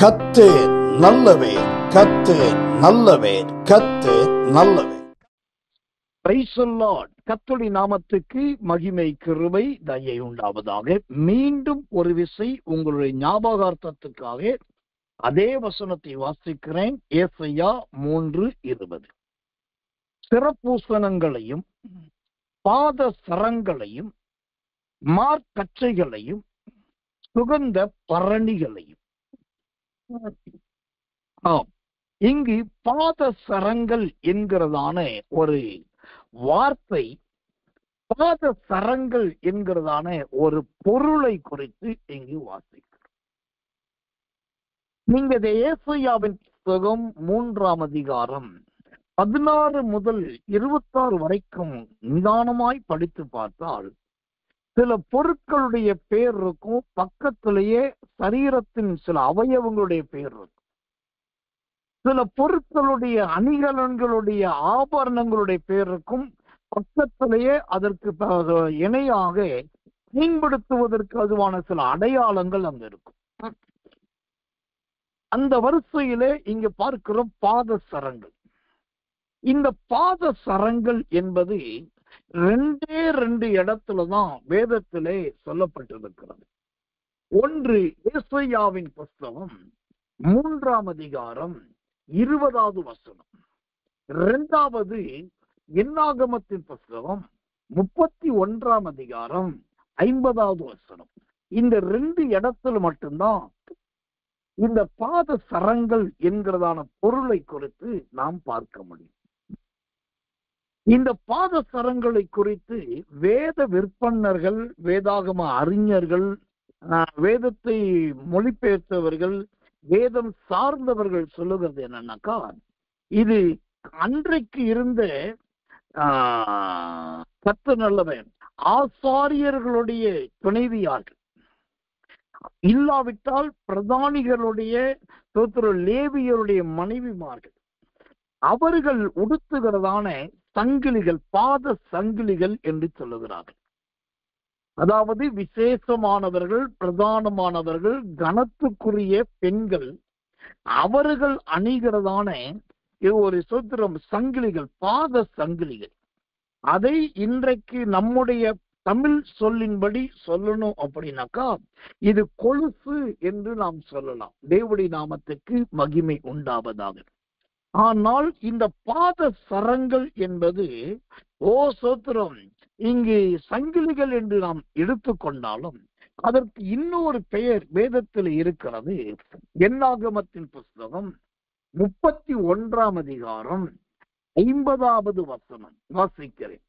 கர்த்தர் நல்லவர், கர்த்தர் நல்லவர், கர்த்தர் நல்லவர். Praise the Lord. கர்த்தருடைய நாமத்துக்கு மகிமை, கிருபை, தயை உண்டாவதாக. மீண்டும் ஒரு விசை உங்களுடைய ஞாபகார்த்தத்துக்காக அதே வசனத்தை வாசிக்கிறேன். ஏசாயா 3:20. சிறப்பூசணங்களையும் பாத சரங்களையும் மார்க்கச்சைகளையும் சுகந்த பரணிகளையும். இங்கு பாத சரங்கள் என்கிறதான ஒரு வார்த்தை, பாத சரங்கள் என்கிறதான ஒரு பொருளை குறித்து இங்கு வாசிக்கிறோம். நீங்க ஏசாயாவின் புத்தகம் 3ஆம் அதிகாரம் 16 முதல் 26 வரைக்கும் நிதானமாய் படித்து பார்த்தால் சில பொருட்களுடைய பேர் இருக்கும், பக்கத்திலேயே சரீரத்தின் சில அவயவங்களுடைய பேர் இருக்கும். சில பொருட்களுடைய அணிகலன்களுடைய ஆபரணங்களுடைய பேர் இருக்கும், பக்கத்திலேயே அதற்கு இணையாக மேம்படுத்துவதற்கு அதுவான சில அடையாளங்கள் அங்க இருக்கும். அந்த வரிசையிலே இங்க பார்க்கிறோம் பாத சரங்கள். இந்த பாத சரங்கள் என்பது 2 இடத்துலதான் வேதத்திலே சொல்லப்பட்டிருக்கிறது. ஒன்று ஏசாயாவின் புத்தகம் 3ஆம் அதிகாரம் 20வது வசனம். 2வது என்னாகமத்தின் புத்தகம் 31ஆம் அதிகாரம் 50வது வசனம். இந்த 2 இடத்துல மட்டும்தான் இந்த பாத சரங்கள் என்கிறதான பொருளை குறித்து நாம் பார்க்க முடியும். இந்த பாத சரங்களை குறித்து வேத விற்பன்னர்கள், வேதாகம அறிஞர்கள், வேதத்தை மொழிபெயர்த்தவர்கள், வேதம் சார்ந்தவர்கள் சொல்லுகிறது என்னன்னாக்கா, இது அன்றைக்கு இருந்த கர்த்தர் நல்லவர் ஆசாரியர்களுடைய துணைவியார்கள், இல்லாவிட்டால் பிரதானிகளுடைய லேவியருடைய மனைவிமார்கள், அவர்கள் உடுத்துகிறதான சங்கிலிகள், பாத சங்கிலிகள் என்று சொல்லுகிறார்கள். அதாவது விசேஷமானவர்கள், பிரதானமானவர்கள், கனத்துக்குரிய பெண்கள், அவர்கள் அணிகிறதான ஒரு சங்கிலிகள், பாத சங்கிலிகள். அதை இன்றைக்கு நம்முடைய தமிழ் சொல்லின்படி சொல்லணும் அப்படின்னாக்கா இது கொலுசு என்று நாம் சொல்லலாம். தேவனுடைய நாமத்துக்கு மகிமை உண்டாவதாக. ஆனால் இந்த பாத சரங்கள் என்பது சோத்திரம் இங்கு சங்கிலிகள் என்று நாம் எடுத்துக்கொண்டாலும் அதற்கு இன்னொரு பெயர் வேதத்தில் இருக்கிறது. என்னாகமத்தின் புஸ்தகம் 31ஆம் அதிகாரம் 50வது வசனம் வாசிக்கிறேன்.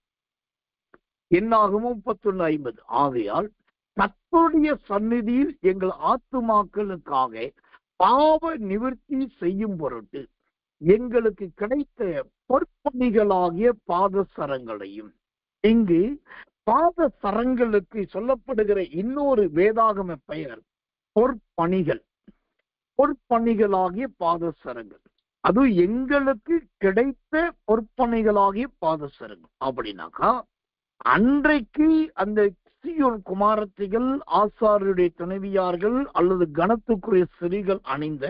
என்னாகமும் 31:50. ஆகையால் கர்த்தருடைய சந்நிதியில் எங்கள் ஆத்துமாக்களுக்காக பாவ நிவர்த்தி செய்யும் பொருட்டு எங்களுக்கு கிடைத்த பொற்பணிகளாகிய பாத சரங்களையும். இங்கு பாத சரங்களுக்கு சொல்லப்படுகிற இன்னொரு வேதாகம பெயர் பொற்பணிகள், பொற்பணிகளாகிய பாத சரங்கள். அது எங்களுக்கு கிடைத்த பொற்பணிகளாகிய பாத சரங்கள். அப்படின்னாக்கா அன்றைக்கு அந்த சீயோன் குமாரத்திகள், ஆசாரியருடைய துணைவியார்கள் அல்லது கனத்துக்குரிய ஸ்திரீகள் அணிந்த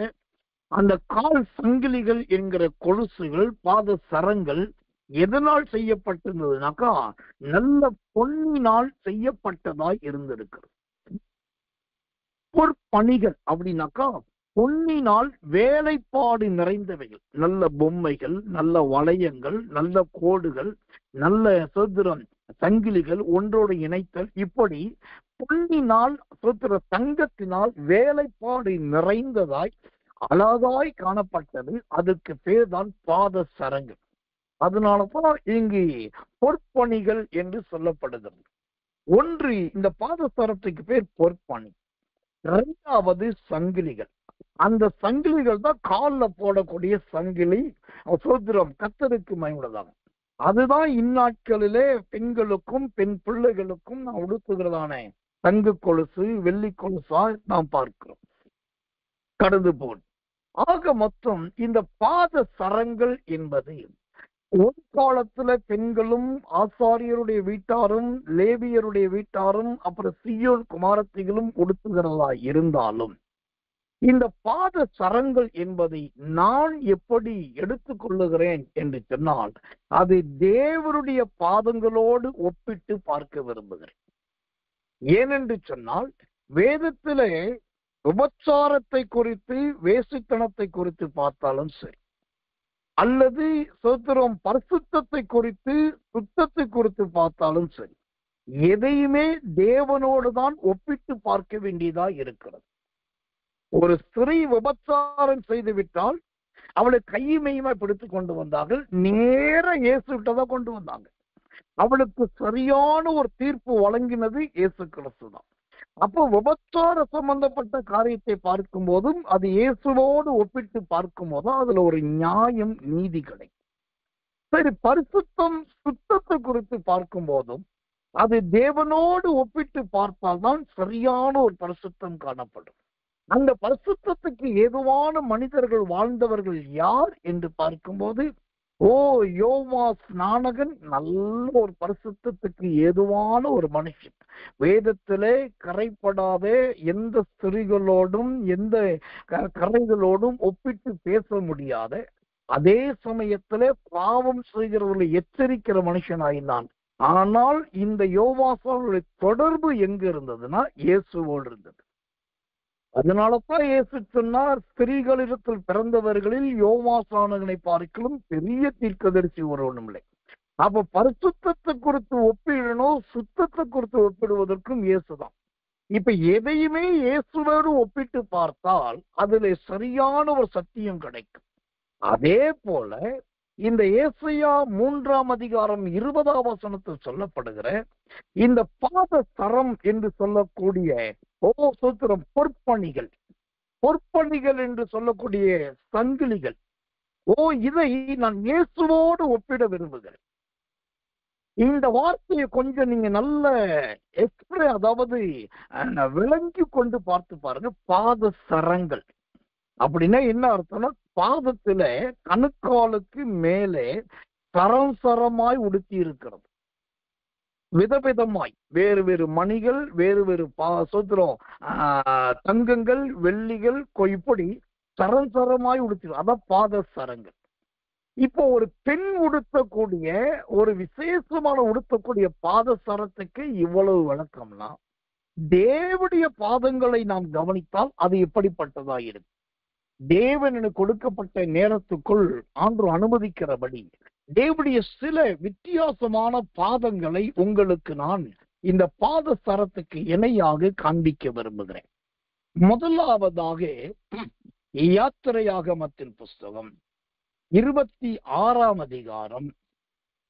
அந்த கால் சங்கிலிகள் என்கிற கொலுசுகள், பாத சரங்கள் எதனால் செய்யப்பட்டிருந்ததுனாக்கா நல்ல பொன்னினால் செய்யப்பட்டதாய் இருந்திருக்கிறது. பொற்பணிகள் அப்படின்னாக்கா பொன்னினால் வேலைப்பாடு நிறைந்தவைகள், நல்ல பொம்மைகள், நல்ல வளையங்கள், நல்ல கோடுகள், நல்ல சோத்திரம் சங்கிலிகள், ஒன்றோடு இணைத்தல், இப்படி பொன்னினால் தங்கத்தினால் வேலைப்பாடு நிறைந்ததாய் அழகாய் காணப்பட்டது. அதுக்கு பேர் தான் பாத சரங்கள். அதனாலதான் இங்கு பொற்பணிகள் என்று சொல்லப்படுகிறது. ஒன்று இந்த பாத சரத்துக்கு பேர் பொற்பணி. 2வது சங்கிலிகள். அந்த சங்கிலிகள் தான் காலில் போடக்கூடிய சங்கிலி. சோத்திரம் கர்த்தருக்கு மகிமையுள்ளதாகும். அதுதான் இந்நாட்களிலே பெண்களுக்கும் பெண் பிள்ளைகளுக்கும் நாம் உடுத்துகிறதான தங்க கொலுசு, வெள்ளி கொலுசா நாம் பார்க்கிறோம் கடந்து போல். ஆக மொத்தம் இந்த பாத சரங்கள் என்பது ஒரு காலத்துல பெண்களும் ஆசாரியருடைய வீட்டாரும் லேவியருடைய வீட்டாரும் அப்புறம் சீயோன் குமாரத்திகளும் உடுத்துகிறதா இருந்தாலும் இந்த பாத சரங்கள் என்பதை நான் எப்படி எடுத்துக்கொள்ளுகிறேன் என்று சொன்னால், அது தேவனுடைய பாதங்களோடு ஒப்பிட்டு பார்க்க விரும்புகிறேன். ஏனென்று சொன்னால், வேதத்திலே விபச்சாரத்தை குறித்து, வேசித்தனத்தை குறித்து பார்த்தாலும் சரி, அல்லது சோத்திரம் பரிசுத்தத்தை குறித்து, சுத்தத்தை குறித்து பார்த்தாலும் சரி, எதையுமே தேவனோடு தான் ஒப்பிட்டு பார்க்க வேண்டியதா இருக்கிறது. ஒரு ஸ்திரீ விபச்சாரம் செய்து விட்டால் அவளை கையுமையுமா பிடித்து கொண்டு வந்தார்கள், நேர இயேசுகிட்டதான் கொண்டு வந்தாங்க. அவளுக்கு சரியான ஒரு தீர்ப்பு வழங்கினது இயேசு கிறிஸ்து தான். அப்போ விபச்சார சம்பந்தப்பட்ட காரியத்தை பார்க்கும் போதும், அது இயேசுவோடு ஒப்பிட்டு பார்க்கும் போதும் அதுல ஒரு நியாயம், நீதி கிடைக்கும். சரி, பரிசுத்தம் சுத்தத்தை குறித்து பார்க்கும் போதும் அது தேவனோடு ஒப்பிட்டு பார்த்தால்தான் சரியான ஒரு பரிசுத்தம் காணப்படும். அந்த பரிசுத்தத்துக்கு ஏதுவான மனிதர்கள் வாழ்ந்தவர்கள் யார் என்று பார்க்கும்போது, யோவா ஸ்நானகன் நல்ல ஒரு பரிசுத்தத்துக்கு ஏதுவான ஒரு மனுஷன். வேதத்திலே கரைப்படாத எந்த ஸ்திரீகளோடும் எந்த கரைகளோடும் ஒப்பிட்டு பேச முடியாத, அதே சமயத்திலே பாவம் செய்கிறவர்களை எச்சரிக்கிற மனுஷனாயினான். ஆனால் இந்த யோவாசாவுடைய தொடர்பு எங்க இருந்ததுன்னா இயேசுவோடு இருந்தது. அதனாலதான் இயேசு சொன்னார், ஸ்திரீகளிடத்தில் பிறந்தவர்களில் யோவாசானகனை பார்க்கலும் பெரிய தீர்க்கதரிசி ஒருவனும் இல்லை. அப்ப பரிசுத்தத்தை குறித்து ஒப்பிடணும், சுத்தத்தை குறித்து ஒப்பிடுவதற்கும் இயேசுதான். இப்ப எதையுமே இயேசுவோடு ஒப்பிட்டு பார்த்தால் அதுல சரியான ஒரு சத்தியம் கிடைக்கும். அதே போல இந்த ஏசாயா 3ஆம் அதிகாரம் 20ஆம் வசனத்தில் சொல்லப்படுகிற இந்த பாத சரம் என்று சொல்லக்கூடிய சூத்திரம் பொற்பணிகள் என்று சொல்லக்கூடிய சங்கிலிகள், இதை நான் இயேசுவோடு ஒப்பிட விரும்புகிறேன். இந்த வார்த்தையை கொஞ்சம் நீங்க நல்ல அதாவது விளங்கி கொண்டு பார்த்து பாருங்க. பாத சரங்கள் அப்படின்னா என்ன அர்த்தம்னா, பாதத்துல கணுக்காலுக்கு மேலே சரம் சரமாய் உடுத்தி இருக்கிறது. விதவிதமாய் வேறு வேறு மணிகள், வேறு வேறு சோத்திரம் தங்கங்கள், வெள்ளிகள், இப்படி சரம் சரமாய் உடுத்தி, அதான் பாத சரங்கள். இப்போ ஒரு பெண் உடுத்தக்கூடிய, ஒரு விசேஷமான உடுத்தக்கூடிய பாத சரத்துக்கு இவ்வளவு விளக்கம்னா, தேவனுடைய பாதங்களை நாம் கவனித்தால் அது எப்படிப்பட்டதா இருக்கு. தேவன் எனக்கு கொடுக்கப்பட்ட நேரத்துக்குள் ஆண்டு அனுமதிக்கிறபடி தேவனுடைய சில வித்தியாசமான பாதங்களை உங்களுக்கு நான் இந்த பாத சரத்துக்கு இணையாக காண்பிக்க விரும்புகிறேன். முதலாவதாக யாத்திரையாகமத்தின் புஸ்தகம் 26ஆம் அதிகாரம்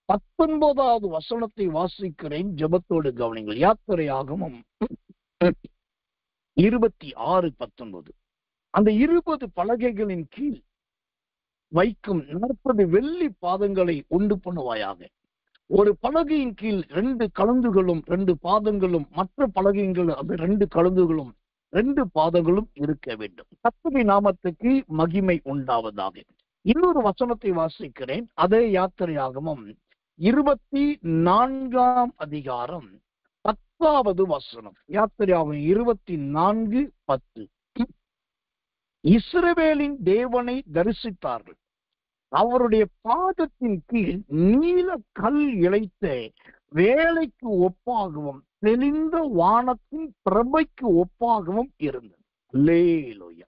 19வது வசனத்தை வாசிக்கிறேன், ஜெபத்தோடு கவனிங்கள். யாத்திரையாகமம் 26:19. அந்த 20 பலகைகளின் கீழ் வைக்கும் 40 வெள்ளி பாதங்களை உண்டு பண்ணுவாயாக. ஒரு பலகையின் கீழ் 2 கலந்துகளும் 2 பாதங்களும், மற்ற பலகைகள் அது 2 கலந்துகளும் 2 பாதங்களும் இருக்க வேண்டும். கர்த்தருடைய நாமத்துக்கு மகிமை உண்டாவதாக. இன்னொரு வசனத்தை வாசிக்கிறேன். அதே யாத்திரையாகமம் 24ஆம் அதிகாரம் 10வது வசனம். யாத்திரையாகமம் 24:10. இஸ்ரவேலின் தேவனை தரிசித்தார்கள். அவருடைய பாதத்தின் கீழ் நீல கல் இழைத்த வேலைக்கு ஒப்பாகவும் தெளிந்த வானத்தின் பிரபைக்கு ஒப்பாகவும் இருந்தது. அல்லேலூயா.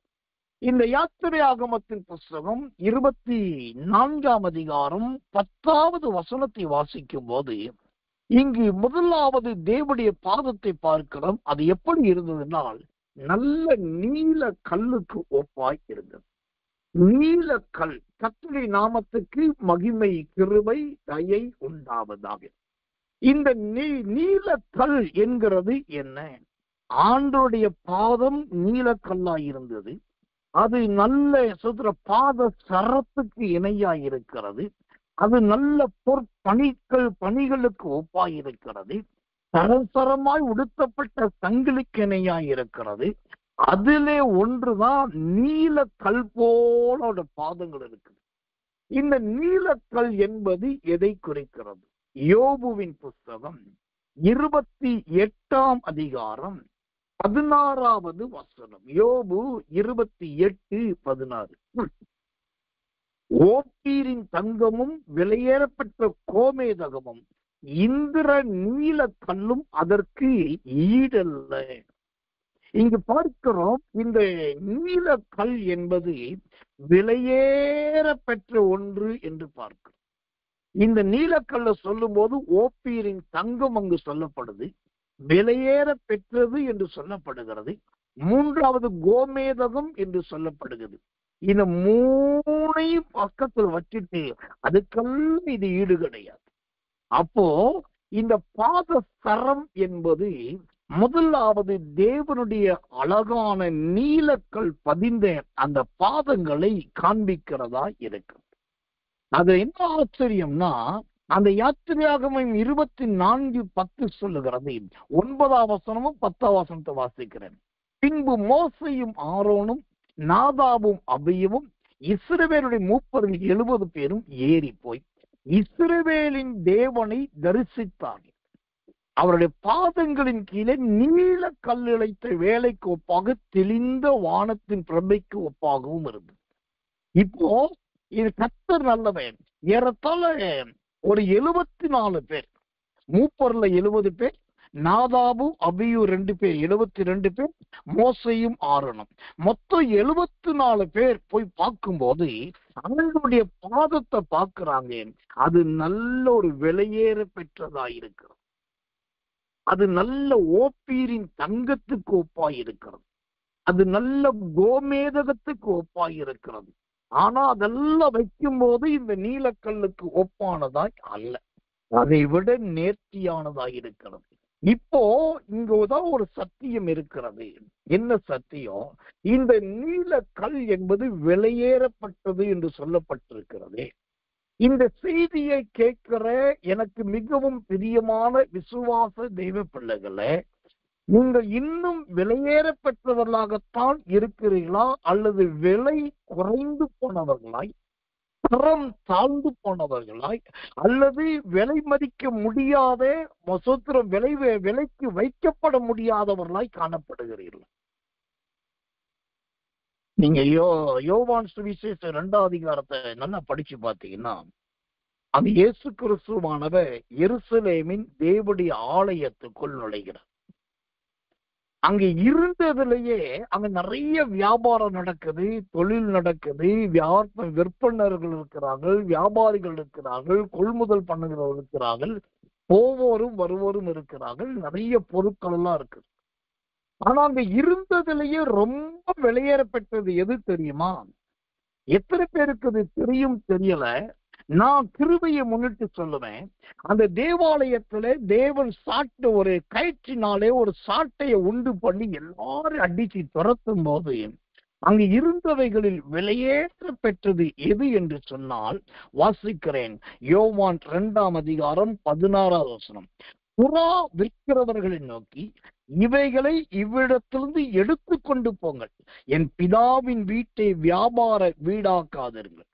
இந்த யாத்திரையாகமத்தின் புஸ்தகம் 24ஆம் அதிகாரம் 10வது வசனத்தை வாசிக்கும் போது, இங்கு முதலாவது தேவனுடைய பாதத்தை பார்க்கிறோம். அது எப்படி இருந்ததுனால், நல்ல நீல கல்லுக்கு ஒப்பாய் இருந்தது. நீல கல். கர்த்தருடைய நாமத்துக்கு மகிமை, கிருபை, தயை உண்டாவதாக. இந்த நீல கல் என்கிறது என்ன? ஆண்டவருடைய பாதம் நீலக்கல்லாய் இருந்தது. அது நல்ல சுத்திர பாத சரத்துக்கு இணையாய் இருக்கிறது. அது நல்ல பணிகளுக்கு ஒப்பாய் இருக்கிறது. சரசரமாய் உடுத்தப்பட்ட சங்கிலிக்கு இணையாய் இருக்கிறது. அதிலே ஒன்றுதான் நீல கல் போல பாதங்கள் இருக்குது. இந்த நீலக்கல் என்பது எதை குறிக்கிறது? யோபுவின் புஸ்தகம் 28ஆம் அதிகாரம் 16வது வசனம். யோபு 28:16. ஓப்பீரின் தங்கமும் விலையேறப்பட்ட கோமேதகமும் இந்திர நீல கல்லும் அதற்கு ஈடல்ல. இங்கு பார்க்கிறோம், இந்த நீலக்கல் என்பது விலையேற பெற்ற ஒன்று என்று பார்க்கிறோம். இந்த நீலக்கல்ல சொல்லும் போது ஓப்பீரின் தங்கம் அங்கு சொல்லப்படுது, விலையேற பெற்றது என்று சொல்லப்படுகிறது. 3வது கோமேதகம் என்று சொல்லப்படுகிறது. இந்த 3ஐயும் பக்கத்தில் வச்சுட்டு அதுக்கெல்லாம் இது ஈடு கிடையாது. அப்போ இந்த பாத சரம் என்பது முதலாவது தேவனுடைய அழகான நீலக்கல் பதிந்த அந்த பாதங்களை காண்பிக்கிறதா இருக்கு. அது என்ன ஆச்சரியம்னா, அந்த யாத்திரையாகமம் 24:10 சொல்லுகிறது. 9ஆம் வசனமும் 10ஆம் வசனத்தை வாசிக்கிறேன். பின்பு மோசையும் ஆரோனும் நாதாபும் அபியவும் இஸ்ரவேலுடைய மூப்பரில் 70 பேரும் ஏறி போய் இஸ்ரவேலின் தேவனை தரிசித்தார்கள். அவருடைய பாதங்களின் கீழே நீல கல் இழைத்த வேலைக்கு ஒப்பாக தெளிந்த வானத்தின் பிரபைக்கு ஒப்பாகவும் இருந்தது. இப்போ இது கர்த்தர் நல்லவன். ஏறத்தாழ ஒரு 74 பேர், மூப்பர்ல 70 பேர், நாதாபு அபியு 2 பேர், 72 பேர், மோசையும் ஆரோனும், மொத்தம் 74 பேர் போய் பார்க்கும்போது அவங்களுடைய பாதத்தை பார்க்கிறாங்க. அது நல்ல ஒரு விலையேற பெற்றதா இருக்கிறது. அது நல்ல ஓப்பீரின் தங்கத்துக்கு ஒப்பாய் இருக்கிறது. அது நல்ல கோமேதகத்துக்கு ஒப்பாய் இருக்கிறது. ஆனா அதெல்லாம் வைக்கும் போது இந்த நீலக்கல்லுக்கு ஒப்பானதாய் அல்ல, அதை விட நேர்த்தியானதாய் இருக்கிறது. இப்போ இங்கதான் ஒரு சத்தியம் இருக்கிறது. என்ன சத்தியம்? இந்த நீலக்கல் என்பது விலையேறப்பட்டது என்று சொல்லப்பட்டிருக்கிறது. இந்த செய்தியை கேட்கிற எனக்கு மிகவும் பிரியமான விசுவாச தெய்வ பிள்ளைகளே, நீங்கள் இன்னும் விலையேற பெற்றவர்களாகத்தான் இருக்கிறீர்களா, அல்லது விலை குறைந்து போனவர்களாய், தரம் தாழ்ந்து போனவர்களாய், அல்லது விலை மதிக்க முடியாத மசோத்திரம் விலைக்கு வைக்கப்பட முடியாதவர்களாய் காணப்படுகிறீர்கள்? நீங்க யோவான் சுவிசேஷம் 2ஆம் அதிகாரத்தை நல்லா படிச்சு பார்த்தீங்கன்னா, அந்த இயேசு கிறிஸ்துவானவர் எருசலேமின் தேவனுடைய ஆலயத்துக்குள் நுழைகிறார். அங்க இருந்ததுலயே அங்க நிறைய வியாபாரம் நடக்குது, தொழில் நடக்குது, விற்பனர்கள் இருக்கிறார்கள், வியாபாரிகள் இருக்கிறார்கள், கொள்முதல் பண்ணுகிறவர்கள் இருக்கிறார்கள், போவோரும் வருவோரும் இருக்கிறார்கள், நிறைய பொருட்கள் எல்லாம் இருக்கு. ஆனா அங்க இருந்ததுலயே ரொம்ப விலையேறப்பட்டது எது தெரியுமா? எத்தனை பேருக்கு அது தெரியும் தெரியல. நான் கிருபையை முன்னிட்டு சொல்லுவேன், அந்த தேவாலயத்துல தேவன் சாட்ட ஒரு கயிற்றினாலே ஒரு சாட்டையை உண்டு பண்ணி எல்லாரும் அடிச்சு துரத்தும் போது அங்க இருந்தவைகளில் விலையேற பெற்றது எது என்று சொன்னால், வாசிக்கிறேன், யோவான் 2ஆம் அதிகாரம் 16ஆம் வசனம். புறா விற்கிறவர்களை நோக்கி, இவைகளை இவ்விடத்திலிருந்து எடுத்து கொண்டு போங்கள், என் பிதாவின் வீட்டை வியாபார வீடாக்காதீர்கள்.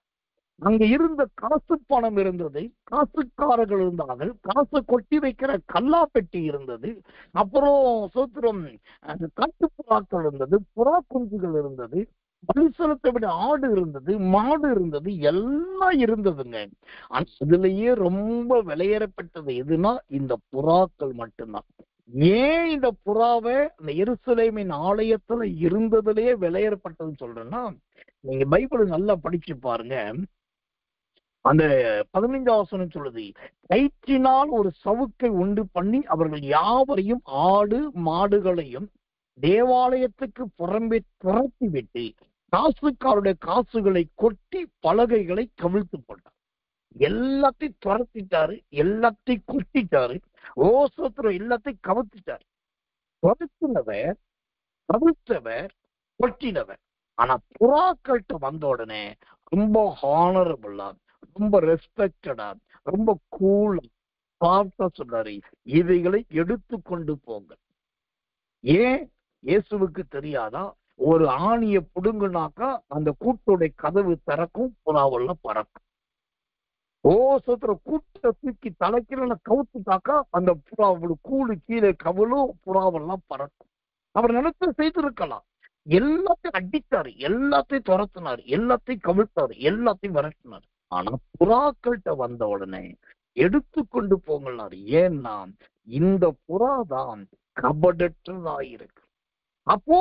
அங்க இருந்த காசு பணம் இருந்தது, காசுக்காரர்கள் இருந்தார்கள், காசு கொட்டி வைக்கிற கல்லா பெட்டி இருந்தது, அப்புறம் சோத்திரம் காட்டுப்புறாக்கள் இருந்தது, புறா குஞ்சுகள் இருந்தது, பலி செலுத்த விட ஆடு இருந்தது, மாடு இருந்தது, எல்லாம் இருந்ததுங்க. அதுலயே ரொம்ப விலையேறப்பட்டது எதுனா இந்த புறாக்கள் மட்டும்தான். ஏன் இந்த புறாவை அந்த எருசலேமின் ஆலயத்துல இருந்ததுலயே விலையேறப்பட்டதுன்னு சொல்றேன்னா, நீங்க பைபிள் நல்லா படிச்சு பாருங்க. அந்த 15ஆம் வசனம் சொல்லுது, கயிற்றினால் ஒரு சவுக்கை உண்டு பண்ணி அவர்கள் யாவரையும் ஆடு மாடுகளையும் தேவாலயத்துக்கு புறம்பே துரத்தி விட்டு காசுக்காருடைய காசுகளை கொட்டி பலகைகளை கவிழ்த்து போட்டார். எல்லாத்தையும் துரத்திட்டாரு, எல்லாத்தையும் கொட்டிட்டாரு, ஓசோத்திரம் எல்லாத்தையும் கவிழ்த்திட்டாரு. துரத்தினவர், கவிழ்த்தவர், கொட்டினவர். ஆனா புறாக்கள்கிட்ட வந்த உடனே ரொம்ப ஹானரபிளா, ரொம்ப ரெஸ்பெக்டடா, ரொம்ப கூலா பார்த்தா சொல்றாரு, இவைகளை எடுத்து கொண்டு போங்க. ஏன் இயேசுவுக்கு தெரியாதா? ஒரு ஆணிய புடுங்குனாக்கா அந்த கூட்டோடைய கதவு திறக்கும், புறாவெல்லாம் பறக்கும். ஓசோத்திர கூட்ட தூக்கி தலைக்கிற கவுத்துட்டாக்கா அந்த புறாவோட கூடு கீழே கவலும், புறாவெல்லாம் பறக்கும். அவர் நிலத்தை செய்திருக்கலாம். எல்லாத்தையும் அடித்தாரு, எல்லாத்தையும் துரத்தினாரு, எல்லாத்தையும் கவிழ்த்தாரு, எல்லாத்தையும் விரட்டினாரு. ஆனா புறாக்கள்கிட்ட வந்த உடனே எடுத்துக்கொண்டு போங்களாரு. ஏன்னா இந்த புறா தான் கபடற்றதாயிருக்கு. அப்போ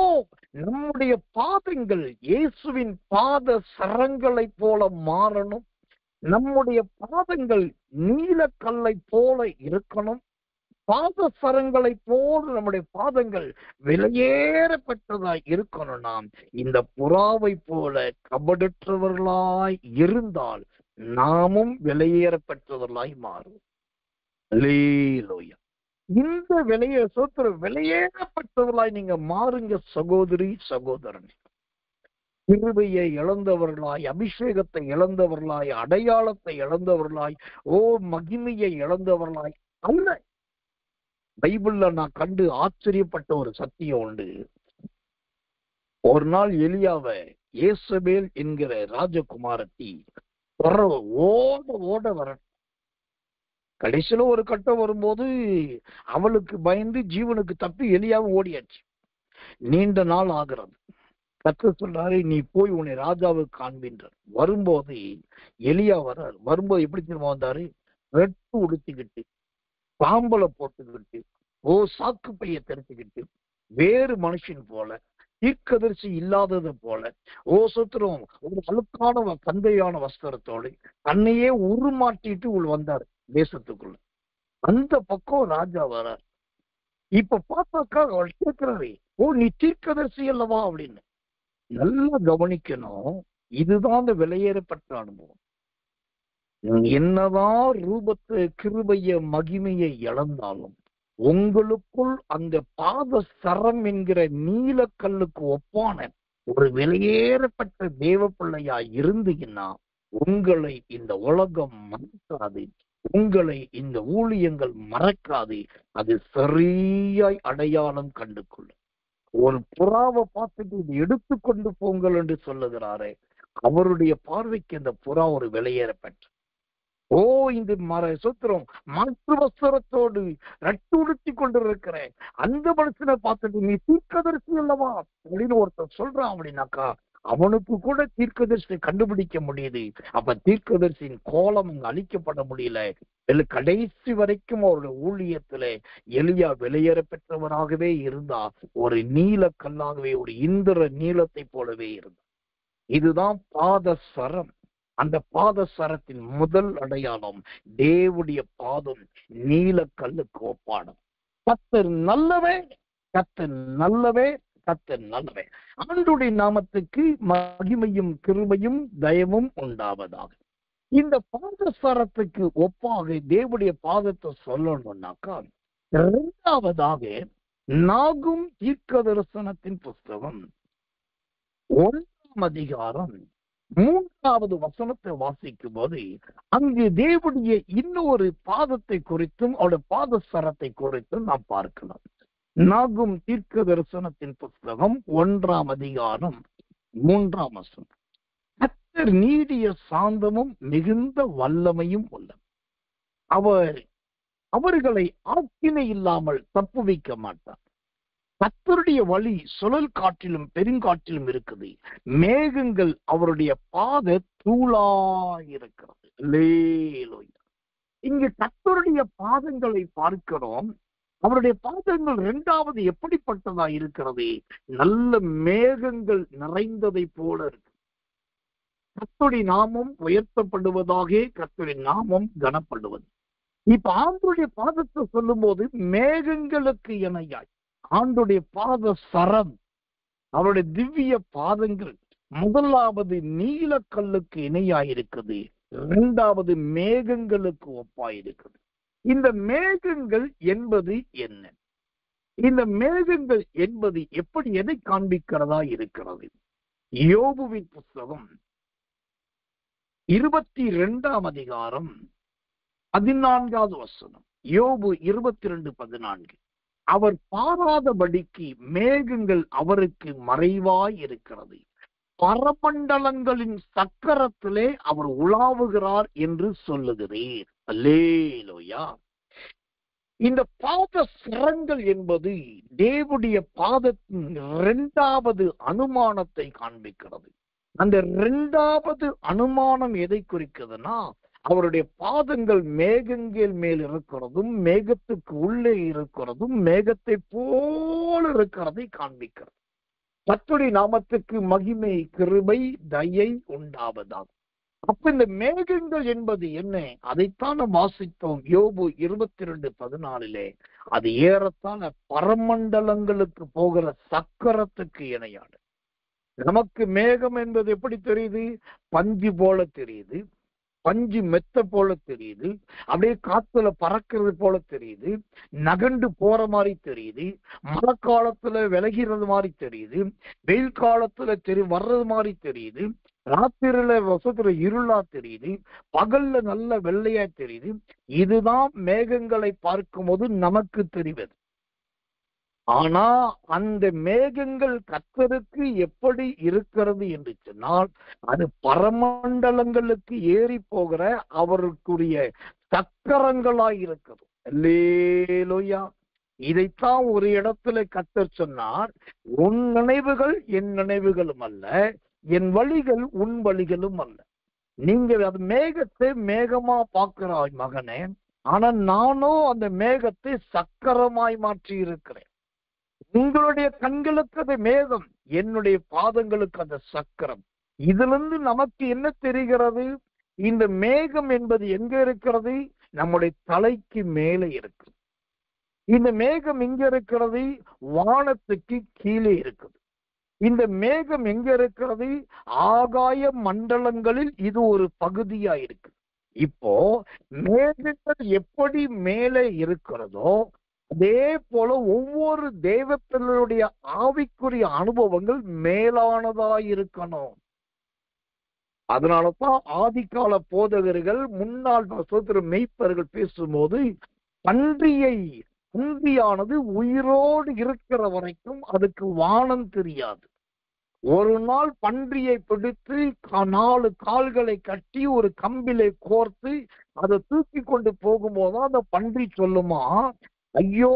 நம்முடைய பாதங்கள் இயேசுவின் பாத சரங்களை போல மாறணும். நம்முடைய பாதங்கள் நீலக்கல்லை போல இருக்கணும். பாத சரங்களை போல நம்முடைய பாதங்கள் விலையேறப்பட்டதாய் இருக்கணும். நாம் இந்த புறாவை போல கபடற்றவர்களாய் இருந்தால் நாமும் விலையேறப்பட்டவர்களாய் மாறும். அல்லேலூயா. இந்த விலையேறப்பட்டவர்களாய் நீங்க மாறுங்க சகோதரி, சகோதரன். கிருபையை இழந்தவர்களாய், அபிஷேகத்தை இழந்தவர்களாய், அடையாளத்தை இழந்தவர்களாய், மகிமையை இழந்தவர்களாய் அல்ல. பைபிள்ல நான் கண்டு ஆச்சரியப்பட்ட ஒரு சத்தியம் உண்டு. ஒரு நாள் எலியாவை ஏசபேல் என்கிற ராஜகுமாரத்தி ஓட ஓட வர, கடைசியில ஒரு கட்டம் வரும்போது அவளுக்கு பயந்து ஜீவனுக்கு தப்பி எலியாவை ஓடியாச்சு. நீண்ட நாள் ஆகிறது. கர்த்தர் சொல்றாரு, நீ போய் உன்னை ராஜாவுக்கு காண்பின்றார். வரும்போது எலியா வர்றாரு. வரும்போது எப்படி திரும்ப வந்தாரு? ரெட்டு உடுத்திக்கிட்டு, சாம்பலை போட்டுக்கிட்டு, சாக்கு பைய தெரிச்சுக்கிட்டு, வேறு மனுஷன் போல, தீர்க்கதரிசி இல்லாதது போல, சுத்திரம் ஒரு அழுக்கான கந்தையான வஸ்திரத்தோடு தன்னையே உருமாட்டிட்டு வந்தாரு தேசத்துக்குள்ள. அந்த பக்கம் ராஜா வர்றார். இப்ப பார்த்தாக்கா அவர் கேட்கிறாரு, நீ தீர்க்கதரிசி அல்லவா அப்படின்னு. நல்லா கவனிக்கணும். இதுதான் அந்த விலையேறப்பட்ட அனுபவம். என்னதான் ரூபத்தை, கிருபைய, மகிமையை இழந்தாலும் உங்களுக்குள் அந்த பாத சரம் என்கிற நீலக்கல்லுக்கு ஒப்பான ஒரு விலையேறப்பட்ட தேவ பிள்ளையா இருந்தீங்கன்னா உங்களை இந்த உலகம் மறக்காது, உங்களை இந்த ஊழியங்கள் மறக்காது. அது சரியாய் அடையாளம் கண்டு கொள்ளும். ஒரு புறாவை பார்த்துட்டு இது எடுத்துக்கொண்டு போங்கள் என்று சொல்லுகிறாரே, அவருடைய பார்வைக்கு அந்த புறா ஒரு விலையேறப்பட்ட இந்த சுத்திரம் மாற்று வஸ்திரத்தோடு ரட்டு உடுத்தி கொண்டிருக்கிற அந்த மனுஷனை பார்த்துட்டு நீ தீர்க்கதரிசி அல்லவா அப்படின்னு ஒருத்தர் சொல்றான் அப்படின்னாக்கா அவனுக்கு கூட தீர்க்கதரிசி கண்டுபிடிக்க முடியுது. அப்ப தீர்க்கதரிசியின் கோலம் அங்கு அழிக்கப்பட முடியல. கடைசி வரைக்கும் அவருடைய ஊழியத்துல எலியா வெளியேற பெற்றவராகவே இருந்தா, ஒரு நீல கல்லாகவே, ஒரு இந்திர நீளத்தை போலவே இருந்தார். இதுதான் பாதசரம். அந்த பாதசரத்தின் முதல் அடையாளம் தேவனுடைய பாதம் நீலக்கல்லுக்கு ஒப்பாடும். கர்த்தர் நல்லவே, கர்த்தர் நல்லவே, கர்த்தர் நல்லவே. ஆண்டவருடைய நாமத்துக்கு மகிமையும் கிருபையும் தயவும் உண்டாவதாக. இந்த பாதசரத்துக்கு ஒப்பாக தேவனுடைய பாதத்தை சொல்லணும்னாக்கா, இரண்டாவதாக நாகும் தீர்க்க தரிசனத்தின் புஸ்தகம் 1ஆம் அதிகாரம் 3வது வசனத்தை வாசிக்கும் போது அங்கு தேவனுடைய இன்னொரு பாதத்தை குறித்தும் அவருடைய பாதசரத்தை குறித்தும் நாம் பார்க்கலாம். நாகும் தீர்க்க தரிசனத்தின் புஸ்தகம் 1ஆம் அதிகாரம் 3ஆம் வசனம். கர்த்தர் நீடிய சாந்தமும் மிகுந்த வல்லமையும் உள்ளது. அவர்களை ஆக்கினை இல்லாமல் தப்புவிக்க மாட்டார். கர்த்தருடைய வழி சுழல் காற்றிலும் பெருங்காற்றிலும் இருக்குது. மேகங்கள் அவருடைய பாத தூளாயிருக்கிறது. இங்கு கர்த்தருடைய பாதங்களை பார்க்கிறோம். அவருடைய பாதங்கள் இரண்டாவது எப்படிப்பட்டதா இருக்கிறது? நல்ல மேகங்கள் நிறைந்ததை போல இருக்கு. கர்த்தருடைய நாமம் உயர்த்தப்படுவதாக, கர்த்தருடைய நாமம் கனப்படுவது. இப்ப ஆண்டவருடைய பாதத்தை சொல்லும் போது மேகங்களுக்கு இணையாய் ஆண்டவருடைய பாத சரம், அவருடைய திவ்ய பாதங்கள் முதலாவது நீலக்கல்லுக்கு இணையாயிருக்குது, இரண்டாவது மேகங்களுக்கு ஒப்பாயிருக்குது. இந்த மேகங்கள் என்பது என்ன? இந்த மேகங்கள் என்பது எப்படி, எதை காண்பிக்கிறதா இருக்கிறது? யோபுவின் புஸ்தகம் 22ஆம் அதிகாரம் 14வது வசனம். யோபு 22:14. அவர் பாராதபடிக்கு மேகங்கள் அவருக்கு மறைவாய் இருக்கிறது, பரமண்டலங்களின் சக்கரத்திலே அவர் உலாவுகிறார் என்று சொல்லுகிறீர். அல்லேலூயா. இந்த பாத சரங்கள் என்பது தேவனுடைய பாதத்தின் இரண்டாவது அனுமானத்தை காண்பிக்கிறது. அந்த இரண்டாவது அனுமானம் எதை குறிக்கிறதுனா, அவருடைய பாதங்கள் மேகங்கள் மேல் இருக்கிறதும் மேகத்துக்கு உள்ளே இருக்கிறதும் மேகத்தை போல இருக்கிறதை காண்பிக்கிறது. கர்த்தருடைய நாமத்துக்கு மகிமை, கிருபை, தயை உண்டாவதாகும். அப்ப இந்த மேகங்கள் என்பது என்ன? அதைத்தான் நாம் வாசித்தோம் யோபு 22:14. அது ஏறத்தாழ பரமண்டலங்களுக்கு போகிற சக்கரத்துக்கு இணையான. நமக்கு மேகம் என்பது எப்படி தெரியுது? பஞ்சு போல தெரியுது, பஞ்சு மெத்த போல தெரியுது, அப்படியே காத்துல பறக்கிறது போல தெரியுது, நகண்டு போற மாதிரி தெரியுது, மழை காலத்துல விலகிறது மாதிரி தெரியுது, வெயில் காலத்துல வர்றது மாதிரி தெரியுது, ராத்திரில வசத்துல இருளா தெரியுது, பகல்ல நல்ல வெள்ளையா தெரியுது. இதுதான் மேகங்களை பார்க்கும்போது நமக்கு தெரிவது. ஆனா அந்த மேகங்கள் கர்த்தருக்கு எப்படி இருக்கிறது என்று சொன்னால், அது பரமண்டலங்களுக்கு ஏறி போகிற அவருக்குரிய சக்கரங்களாய் இருக்கிறது. அல்லேலூயா. இதைத்தான் ஒரு இடத்துல கர்த்தர் சொன்னார், உன் நினைவுகள் என் நினைவுகளும் அல்ல, என் வழிகள் உன் வழிகளும் அல்ல. நீங்க அது மேகத்தை மேகமா பார்க்கிறாய் மகனே, ஆனா நானும் அந்த மேகத்தை சக்கரமாய் மாற்றி இருக்கிறேன். உங்களுடைய கண்களுக்கு அது மேகம், என்னுடைய பாதங்களுக்கு அந்த சக்கரம். இதுல இருந்து நமக்கு என்ன தெரிகிறது? இந்த மேகம் என்பது எங்க இருக்கிறது? நம்முடைய தலைக்கு மேலே இருக்கு. இந்த மேகம் எங்க இருக்கிறது? வானத்துக்கு கீழே இருக்குது. இந்த மேகம் எங்க இருக்கிறது? ஆகாய மண்டலங்களில் இது ஒரு பகுதியா இருக்கு. இப்போ மேகங்கள் எப்படி மேலே இருக்கிறதோ அதே போல ஒவ்வொரு தேவர்களுடைய ஆவிக்குரிய அனுபவங்கள் மேலானதா இருக்கணும். அதனாலதான் ஆதிகால போதகர்கள், முன்னாள் மெய்ப்பர்கள் பேசும்போது பன்றியானது உயிரோடு இருக்கிற வரைக்கும் அதுக்கு வானம் தெரியாது. ஒரு நாள் பன்றியை பிடித்து 4 கால்களை கட்டி ஒரு கம்பிலை கோர்த்து அதை தூக்கி கொண்டு போகும்போதுதான் அந்த பன்றி சொல்லுமா, ஐயோ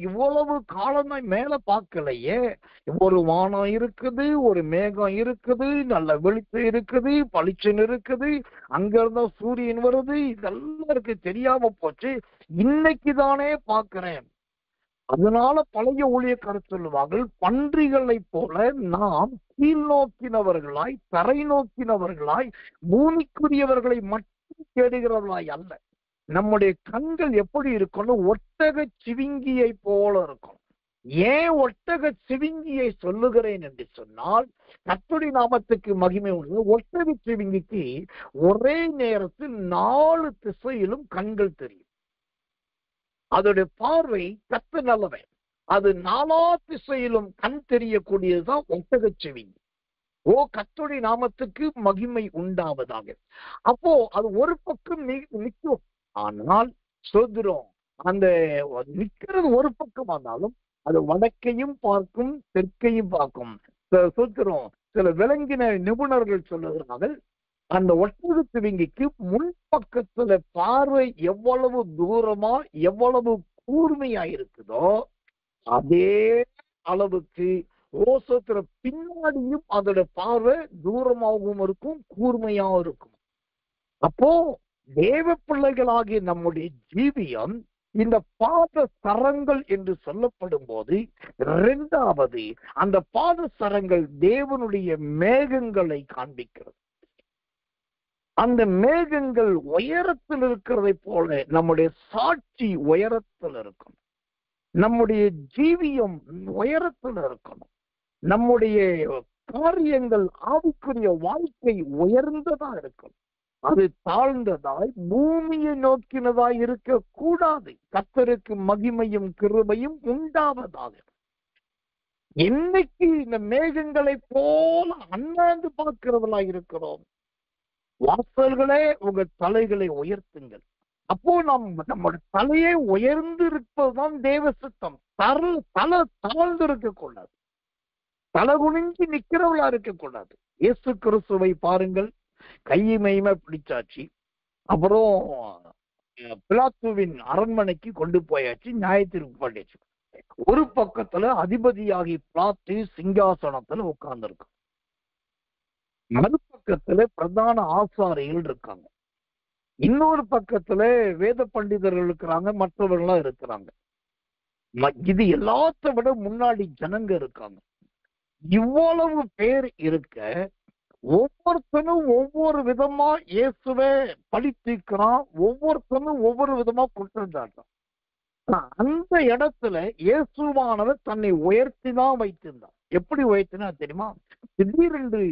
இவ்வளவு காலமா மேல பார்க்கலையே, ஒரு வானம் இருக்குது, ஒரு மேகம் இருக்குது, நல்ல வெளிச்சம் இருக்குது, பளிச்சன் இருக்குது, அங்க இருந்தா சூரியன் வருது, இதெல்லாம் இருக்கு, தெரியாம போச்சு, இன்னைக்கு தானே பார்க்கிறேன். அதனால பழைய ஊழியக்காரர் சொல்லுவார்கள், பன்றிகளை போல நாம் கீழ் நோக்கினவர்களாய், தரை நோக்கினவர்களாய், பூமிக்குரியவர்களை மட்டும் தேடுகிறவர்களாய் அல்ல. நம்முடைய கண்கள் எப்படி இருக்கணும்? ஒட்டக சிவிங்கியை போல இருக்கும். ஏன் ஒட்டக சிவிங்கியை சொல்லுகிறேன் என்று சொன்னால், கர்த்தருடைய நாமத்துக்கு மகிமை உண்டு. ஒட்டக சிவிங்கிக்கு ஒரே நேரத்தில் 4 திசையிலும் கண்கள் தெரியும். அதோடைய பார்வை கர்த்தர் நல்லவன். அது 4 திசையிலும் கண் தெரியக்கூடியதுதான் ஒட்டக சிவிங்கி. ஓ கர்த்தருடைய நாமத்துக்கு மகிமை உண்டாவதாக. அப்போ அது ஒரு பக்கம் நிற்கும். ஆனால் சோதரம் அந்த நிக்கிறது ஒரு பக்கம் ஆனாலும் அது வடக்கையும் பார்க்கும், தெற்கையும் பார்க்கும். சோதரம் சில விலங்கின நிபுணர்கள் சொல்லுகிறார்கள், அந்த ஒட்டக சிவிங்கிக்கு முன்பக்கத்துல பார்வை எவ்வளவு தூரமா எவ்வளவு கூர்மையா இருக்குதோ அதே அளவுக்கு ஓசோத்திர பின்னாடியும் அதோட பார்வை தூரமாகவும் இருக்கும், கூர்மையாகவும் இருக்கும். அப்போ தேவ பிள்ளைகளாகிய நம்முடைய ஜீவியம் இந்த பாத சரங்கள் என்று சொல்லப்படும் போது, 2வது அந்த பாத சரங்கள் தேவனுடைய மேகங்களை காண்பிக்கிறது. அந்த மேகங்கள் உயரத்தில் இருக்கிறதை போல நம்முடைய சாட்சி உயரத்தில் இருக்கணும், நம்முடைய ஜீவியம் உயரத்தில் இருக்கணும், நம்முடைய காரியங்கள் ஆவிக்குரிய வாழ்க்கை உயர்ந்ததா இருக்கணும். அது தாழ்ந்ததாய் பூமியை நோக்கினதாய் இருக்க கூடாது. கர்த்தருக்கு மகிமையும் கிருபையும் உண்டாவதாக. என்னைக்கு இந்த மேகங்களை போல அண்ணாந்து பார்க்கிறவர்களாய் இருக்கிறோம், வாசல்களே உங்கள் தலைகளை உயர்த்துங்கள். அப்போ நம்முடைய தலையை உயர்ந்து இருப்பதுதான் தேவ சித்தம். தலை தாழ்ந்து இருக்கக்கூடாது, தலை குனிஞ்சு நிக்கிறவளா இருக்கக்கூடாது. இயேசு கிறிஸ்துவை பாருங்கள், கையை மைமை பிடிச்சாச்சு, அப்புறம் பிலாத்துவின் அரண்மனைக்கு கொண்டு போயாச்சு, நியாயத்திற்கு பண்ணியாச்சு. ஒரு பக்கத்துல அதிபதியாகி பிலாத்து சிங்காசனத்துல உட்கார்ந்துருக்கு, மறுபக்கத்துல பிரதான ஆசாரிகள் இருக்காங்க, இன்னொரு பக்கத்துல வேத பண்டிதர்கள் இருக்கிறாங்க, மற்றவர்கள் இருக்கிறாங்க. இது எல்லாத்த விட முன்னாடி ஜனங்க இருக்காங்க. இவ்வளவு பேர் இருக்க ஒவ்வொருத்தனும் ஒவ்வொரு விதமா இயேசுவை பழி தீர்க்கிறான், ஒவ்வொருத்தனும் ஒவ்வொரு விதமா குற்றம் சாட்டான். அந்த இடத்துல இயேசுவானவர் தன்னை உயர்த்திதான் வைத்திருந்தான். எப்படி உயர்த்தினா தெரியுமா? திடீரென்று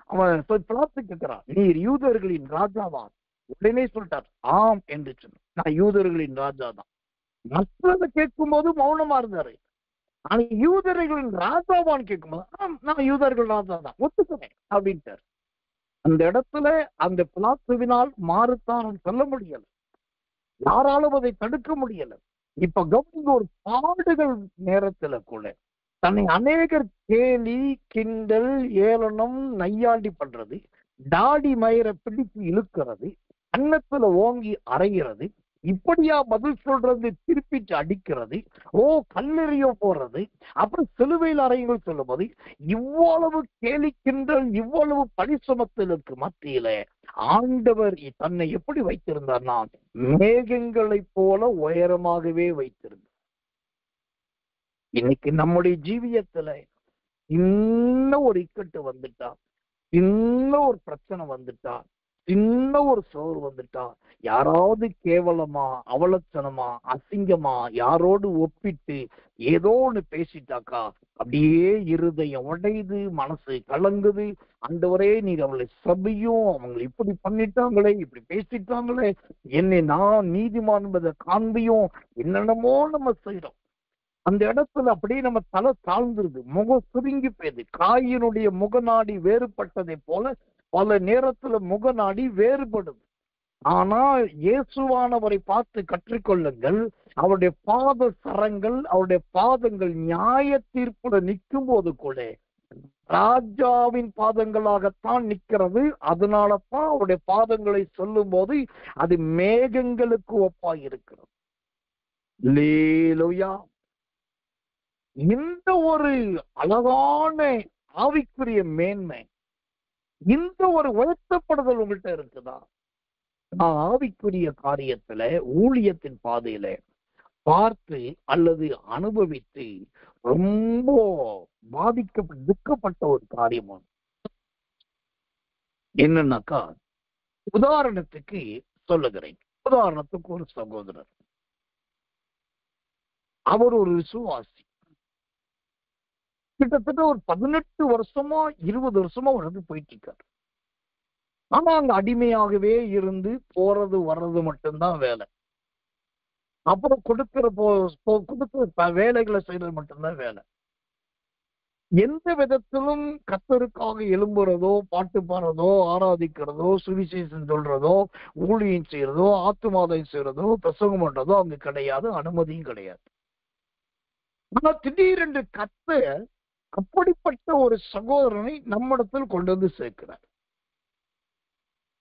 அவன் பிலாத்து கேட்கிறான், நீர் யூதர்களின் ராஜாவா? உடனே சொல்லிட்டார், ஆம் என்று சொன்னார், நான் யூதர்களின் ராஜா தான். மற்றதை கேட்கும் போது மௌனமா இருந்தாரு. ஆனா யூதர்களின் ராஜாவான்னு கேட்கும்போது, நான் யூதர்கள் ராஜா தான் ஒத்துக்கிறேன் அப்படின்ட்டார். அந்த இடத்துல அந்த பிலாத்துவினால் மாறுத்தான் சொல்ல முடியல, யாராலும் அதை தடுக்க முடியல. இப்ப கவனிங்க, ஒரு பாடுகள் நேரத்துல கூட தன்னை அநேகர் கேலி கிண்டல் ஏளனம் நையாண்டி பண்றது, தாடி மயிரை பிடிச்சு இழுக்கிறது, அன்னத்துல ஓங்கி அறைகிறது, இப்படியா பதில் சொல்றது, திருப்பிச்சு அடிக்கிறது, கல்லெறியோ போடுறது, அப்புறம் சிலுவையில் அறையுங்கள் சொல்லும் போது இவ்வளவு கேலி கிண்டல் இவ்வளவு பரிசுமத்தலுக்கு மத்தியில ஆண்டவர் தன்னை எப்படி வைத்திருந்தார்னா மேகங்களை போல உயரமாகவே வைத்திருந்தார். இன்னைக்கு நம்முடைய ஜீவியத்துல இன்னும் ஒரு இக்கட்டு வந்துட்டா, இன்னும் ஒரு பிரச்சனை வந்துட்டா, சின்ன ஒரு சோறு வந்துட்டா, யாராவது கேவலமா அவலட்சணமா அசிங்கமா யாரோடு ஒப்பிட்டு ஏதோ ஒண்ணு பேசிட்டாக்கா அப்படியே இருதயம் உடையுது, மனசு கலங்குது. ஆண்டவரே நீர் அவளை சபையும் அவங்க இப்படி பண்ணிட்டாங்களே, இப்படி பேசிட்டாங்களே, என்னை நான் நீதிமான் என்பதை காண்பியும், என்னென்னமோ நம்ம செய்யறோம். அந்த இடத்துல அப்படியே நம்ம தலை தாழ்ந்துருது, முகம் சுருங்கி போயுது. காயினுடைய முகநாடி வேறுபட்டதை போல பல நேரத்துல முகநாடி வேறுபடுது. ஆனா இயேசுவானவரை பார்த்து கற்றுக்கொள்ளுங்கள். அவருடைய பாத சரங்கள், அவருடைய பாதங்கள் நியாய தீர்ப்புல நிற்கும் போது கூட ராஜாவின் பாதங்களாகத்தான் நிற்கிறது. அதனாலதான் அவருடைய பாதங்களை சொல்லும் போது அது மேகங்களுக்கு ஒப்பாய் இருக்கிறது. அல்லேலூயா. இந்த ஒரு அழகான ஆவிக்குரிய மேன்மை, இந்த ஒரு உயர்த்தப்படுதல் உங்கள்கிட்ட இருக்குதா? நான் ஆவிக்குரிய காரியத்துல ஊழியத்தின் பாதையில பார்த்து அல்லது அனுபவித்து ரொம்ப துக்கப்பட்ட ஒரு காரியம் என்னன்னாக்கா, உதாரணத்துக்கு சொல்லுகிறேன். உதாரணத்துக்கு ஒரு சகோதரர், அவர் ஒரு விசுவாசி, கிட்டத்தட்ட ஒரு 18 வருஷமா 20 வருஷமா உடனே போயிட்டு இருக்காரு. ஆனா அங்க அடிமையாகவே இருந்து போறது வர்றது மட்டும்தான் வேலை. அப்புறம் கொடுக்கிற வேலைகளை செய்யறது மட்டும்தான் வேலை. எந்த விதத்திலும் கர்த்தருக்காக எழும்புறதோ, பாட்டு பாடுறதோ, ஆராதிக்கிறதோ, சுவிசேஷம் சொல்றதோ, ஊழியம் செய்யறதோ, ஆத்துமாதம் செய்யறதோ, பிரசங்கம் பண்றதோ அங்க கிடையாது, அனுமதியும் கிடையாது. ஆனா திடீரென்று கர்த்தர் அப்படிப்பட்ட ஒரு சகோதரனை நம்மிடத்தில் கொண்டு வந்து சேர்க்கிறார்.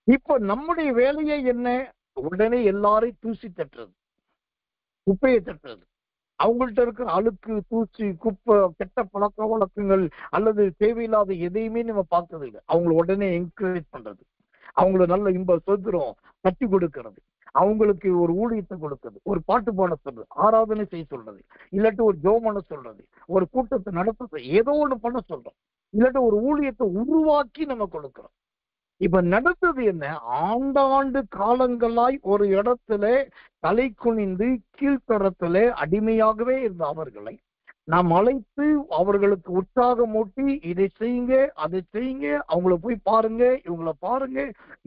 இப்ப நம்முடைய வேலையை என்ன? உடனே எல்லாரையும் தூசி தட்டுறது, குப்பையை தட்டுறது, அவங்கள்ட்ட இருக்கிற அழுக்கு தூசி குப்பை கெட்ட பழக்க வழக்கங்கள் அல்லது தேவையில்லாத எதையுமே நம்ம பார்த்தது இல்லை. அவங்கள உடனே என்கரேஜ் பண்றது, அவங்கள நல்ல இன்ப சுதந்திரம் தட்டி கொடுக்கறது, அவங்களுக்கு ஒரு ஊழியத்தை கொடுக்குறது, ஒரு பாட்டு பாட சொல்றது, ஆராதனை செய்ய சொல்றது, இல்லாட்டி ஒரு ஜெபம் பண்ண சொல்றது, ஒரு கூட்டத்தை நடத்த ஏதோ ஒண்ணு பண்ண சொல்றோம், இல்லாட்டி ஒரு ஊழியத்தை உருவாக்கி நம்ம கொடுக்கிறோம். இப்ப நடந்தது என்ன? ஆண்டாண்டு காலங்களாய் ஒரு இடத்துல தலை குனிந்து கீழ்த்தரத்துல அடிமையாகவே இருந்த அவர்களை நாம் அழைத்து அவர்களுக்கு உற்சாகமூட்டி, இதை செய்யுங்க அதை செய்யுங்க, அவங்கள போய் பாருங்க, இவங்கள பாருங்க,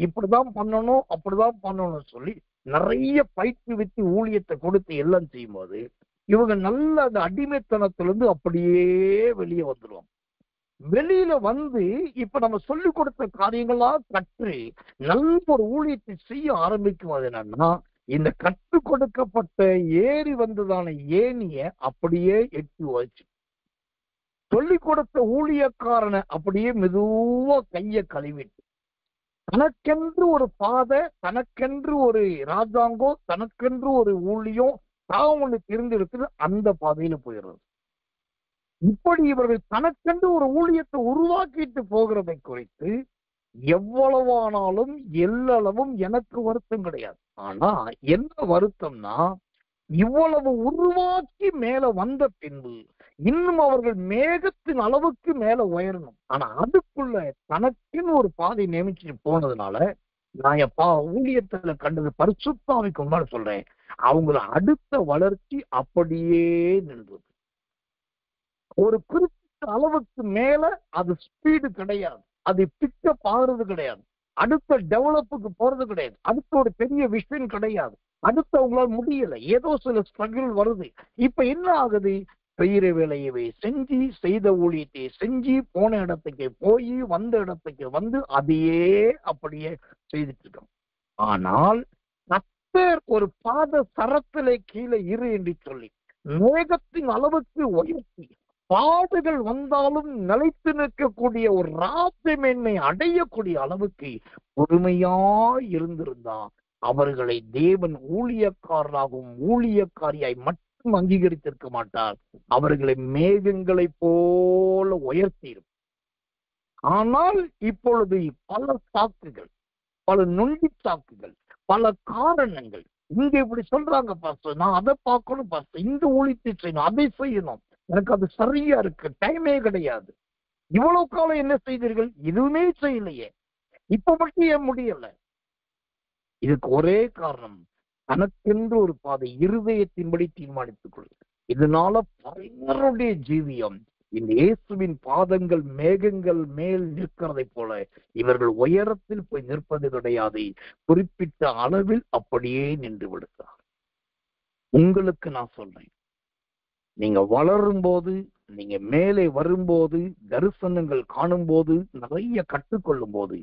இப்படிதான் பண்ணணும் அப்படிதான் பண்ணணும்னு சொல்லி நிறைய பயிற்றுவித்து ஊழியத்தை கொடுத்து எல்லாம் செய்யும் போது இவங்க நல்ல அந்த அடிமைத்தனத்திலிருந்து அப்படியே வெளியே வந்துடுவாங்க. வெளியில வந்து இப்ப நம்ம சொல்லிக் கொடுத்த காரியங்களா கற்று நல்ல ஒரு ஊழியத்தை செய்ய ஆரம்பிக்கும். அது என்னன்னா, இந்த கற்றுக் கொடுக்கப்பட்ட ஏறி வந்ததான ஏணிய அப்படியே எட்டி வச்சு சொல்லிக் கொடுத்த ஊழியக்காரனை அப்படியே மெதுவா கைய கழுவிட்டு தனக்கென்று ஒரு பாதை, தனக்கென்று ஒரு ராஜாங்கம், தனக்கென்று ஒரு ஊழியம் தான் ஒண்ணு தெரிந்தெடுத்து அந்த பாதையில போயிடுறது. இப்படி இவர்கள் தனக்கென்று ஒரு ஊழியத்தை உருவாக்கிட்டு போகிறதை குறித்து எவ்வளவானாலும் எல்லளவும் எனக்கு வருத்தம் கிடையாது. ஆனா என்ன வருத்தம்னா, இவ்வளவு உருவாக்கி மேல வந்த பின்பு இன்னும் அவர்கள் மேகத்தின் அளவுக்கு மேல உயரணும். ஆனா அதுக்குள்ள தனக்குன்னு ஒரு பாதை நியமிச்சுட்டு போனதுனால நான் ஊழியத்துல கண்டது பரிசுத்தாவிக்கு முன்னாடி சொல்றேன், அவங்கள அடுத்த வளர்ச்சி அப்படியே நின்றது. ஒரு குறிப்பிட்ட அளவுக்கு மேல அது ஸ்பீடு கிடையாது, அது பிக்கப் ஆகுறது கிடையாது, அடுத்த டெவலப்புக்கு போறது கிடையாது, அடுத்த ஒரு பெரிய விஷன் கிடையாது, அடுத்து அவங்களால முடியல, ஏதோ சில ஸ்ட்ரகிள் வருது. இப்ப என்ன ஆகுது, செய்யற வேலையவே செஞ்சு, செய்த ஊழியத்தை செஞ்சு, போன இடத்துக்கு போய் வந்த இடத்துக்கு வந்து அதையே அப்படியே செய்துட்டு இருக்கோம். ஆனால் கர்த்தர் ஒரு பாத சரத்திலே கீழே இரு என்று சொல்லி மேகத்தின் அளவுக்கு உயர்த்தி பாடுகள் வந்தாலும் நிலைத்து நிற்கக்கூடிய ஒரு ராஜ்யமேன்மை அடையக்கூடிய அளவுக்கு பொறுமையாய் இருந்திருந்தா அவர்களை தேவன் ஊழியக்காரராகவும் ஊழியக்காரியாய் மட்டும் அங்கீகரித்திருக்க மாட்டார், அவர்களை மேகங்களை போல உயர்த்திடும். ஆனால் இப்பொழுது பல சாக்குகள், பல நொண்டி சாக்குகள், பல காரணங்கள், இங்க இப்படி சொல்றாங்க பாஸ்டர், நான் அதை பார்க்கணும் பாஸ்டர், இந்த ஊழியத்தை செய்யணும், அதை செய்யணும், எனக்கு அது சரியா இருக்கு, டைமே கிடையாது, இவ்வளவு காலம் என்ன செய்தீர்கள், எதுவுமே செய்யலையே, இப்ப மட்டும் ஏன் முடியல? இதுக்கு ஒரே காரணம், தனக்கென்று ஒரு பாதை இருதயத்தின்படி தீர்மானித்துக் கொள்ளுது. இதனால பலருடைய ஜீவியம் இந்த இயேசுவின் பாதங்கள் மேகங்கள் மேல் நிற்கிறதை போல இவர்கள் உயரத்தில் போய் நிற்பது கிடையாது, குறிப்பிட்ட அளவில் அப்படியே நின்று விடுகிறார். உங்களுக்கு நான் சொல்றேன், நீங்க வளரும் போது, நீங்க மேலே வரும்போது, தரிசனங்கள் காணும் போது, நிறைய கற்றுக்கொள்ளும் போது,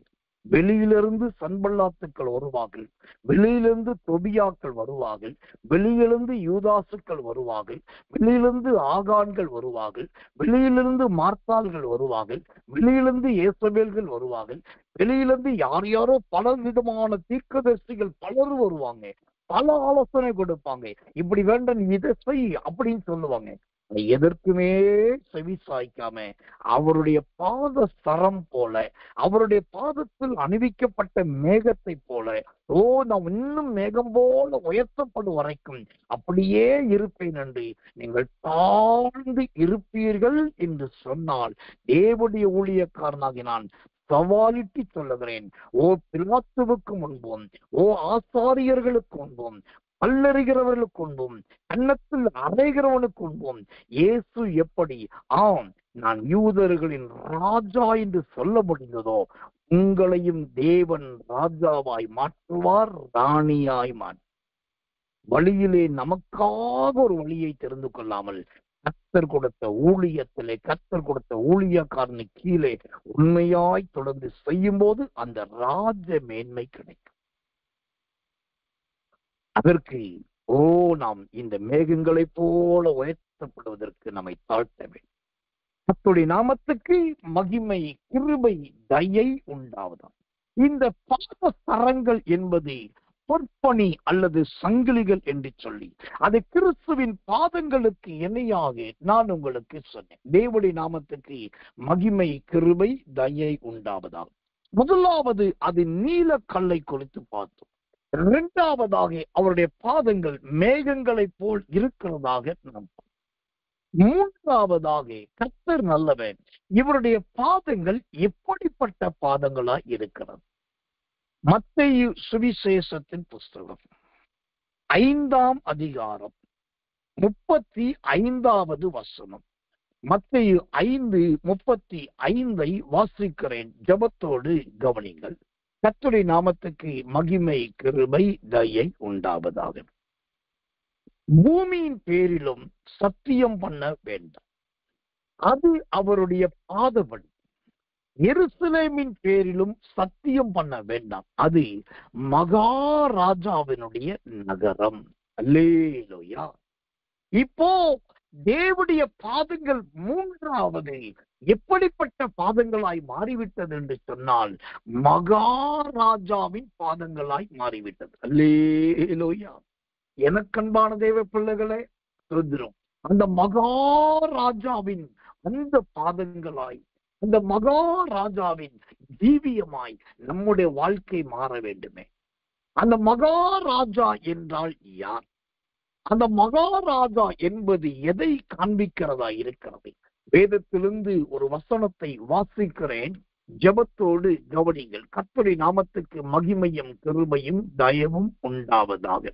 வெளியிலிருந்து சன்பல்லாத்துக்கள் வருவார்கள், வெளியிலிருந்து தொபியாக்கள் வருவார்கள், வெளியிலிருந்து யூதாசுக்கள் வருவார்கள், வெளியிலிருந்து ஆகான்கள் வருவார்கள், வெளியிலிருந்து மார்த்தாள்கள் வருவார்கள், வெளியிலிருந்து ஏசபேல்கள் வருவார்கள், வெளியிலிருந்து யார் யாரோ பல விதமான தீர்க்கதரிசிகள் பலர் வருவாங்க, பல ஆலோசனை கொடுப்பாங்க, இப்படி வேண்டாம் இதை செய் அப்படின்னு சொல்லுவாங்க. எதற்குமே செவி சாய்க்காம அவருடைய பாத சரம் போல, அவருடைய பாதத்தில் அணிவிக்கப்பட்ட மேகத்தை போல, ஓ நான் இன்னும் மேகம் போல உயர்த்தப்படும் வரைக்கும் அப்படியே இருப்பேன் என்று நீங்கள் தாழ்ந்து இருப்பீர்கள் என்று சொன்னால் தேவனுடைய ஊழியக்காரனாகி நான் சவாலிட்டு சொல்லுகிறேன், ஓ பிலாத்துவுக்கு முன்பும், ஓ ஆசாரியர்களுக்கு முன்பும், பல்லறிகிறவர்களுக்கு முன்பும், கன்னத்தில் அறைகிறவனுக்கு முன்பும் இயேசு எப்படி ஆம் நான் யூதர்களின் ராஜா என்று சொல்ல முடிந்ததோ, உங்களையும் தேவன் ராஜாவாய் மாற்றுவார், ராணியாய் மாற்றுவார். வழியிலே நமக்காக ஒரு வழியை தெரிந்து கொள்ளாமல் கர்த்தர் கொடுத்த ஊழியத்திலே, கர்த்தர் கொடுத்த ஊழியக்காரனு கீழே உண்மையாய் தொடர்ந்து செய்யும் போது அந்த ராஜ மேன்மை கிடைக்கும். அதற்கு நாம் இந்த மேகங்களை போல உயர்த்தப்படுவதற்கு நம்மை தாழ்த்த வேண்டும். கர்த்தருடைய நாமத்துக்கு மகிமை, கிருபை, தயை உண்டாவதாம். இந்த பாத சரங்கள் என்பது பொற்பணி அல்லது சங்கிலிகள் என்று சொல்லி அது கிறிஸ்துவின் பாதங்களுக்கு இணையாக நான் உங்களுக்கு சொன்னேன். தேவனுடைய நாமத்துக்கு மகிமை, கிருபை, தயை உண்டாவதாம். முதலாவது அது நீல கல்லை குறித்து பார்த்தோம். இரண்டாவதாக அவருடைய பாதங்கள் மேகங்களை போல் இருக்கிறதாக நாம். மூன்றாவதாக கர்த்தர் நல்லவன், இவருடைய பாதங்கள் எப்படிப்பட்ட பாதங்களா இருக்கிறது? மத்தேயு சுவிசேஷத்தின் புஸ்தகம் 5ஆம் அதிகாரம் 35வது வசனம். மத்தேயு 5:35 வாசிக்கிறேன், ஜெபத்தோடு கவனிங்கள். கர்த்தருடைய நாமத்துக்கு மகிமை, கிருபை, தயை உண்டாவதாக. பூமியின் பேரிலும் சத்தியம் பண்ண வேண்டாம், அது அவருடைய பாதபடி. எருசலேமின் பேரிலும் சத்தியம் பண்ண வேண்டாம், அது மகாராஜாவினுடைய நகரம். அல்லேலூயா. இப்போ தேவனுடைய பாதங்கள் மூன்றாவது எப்படிப்பட்ட பாதங்களாய் மாறிவிட்டது என்று சொன்னால் மகாராஜாவின் பாதங்களாய் மாறிவிட்டது. அல்லேலூயா. எனக்கன்பான தேவ பிள்ளைகளே, சொல்கிறோம் அந்த மகாராஜாவின் அந்த பாதங்களாய், அந்த மகாராஜாவின் ஜீவியமாய் நம்முடைய வாழ்க்கை மாற வேண்டுமே. அந்த மகாராஜா என்றால் யார்? அந்த மகாராஜா என்பது எதை காண்பிக்கிறதா இருக்கிறது? வேதத்திலிருந்து ஒரு வசனத்தை வாசிக்கிறேன், ஜெபத்தோடு கவனிங்கள். கர்த்தருடைய நாமத்துக்கு மகிமையும் கிருபையும் தயவும் உண்டாவதாக.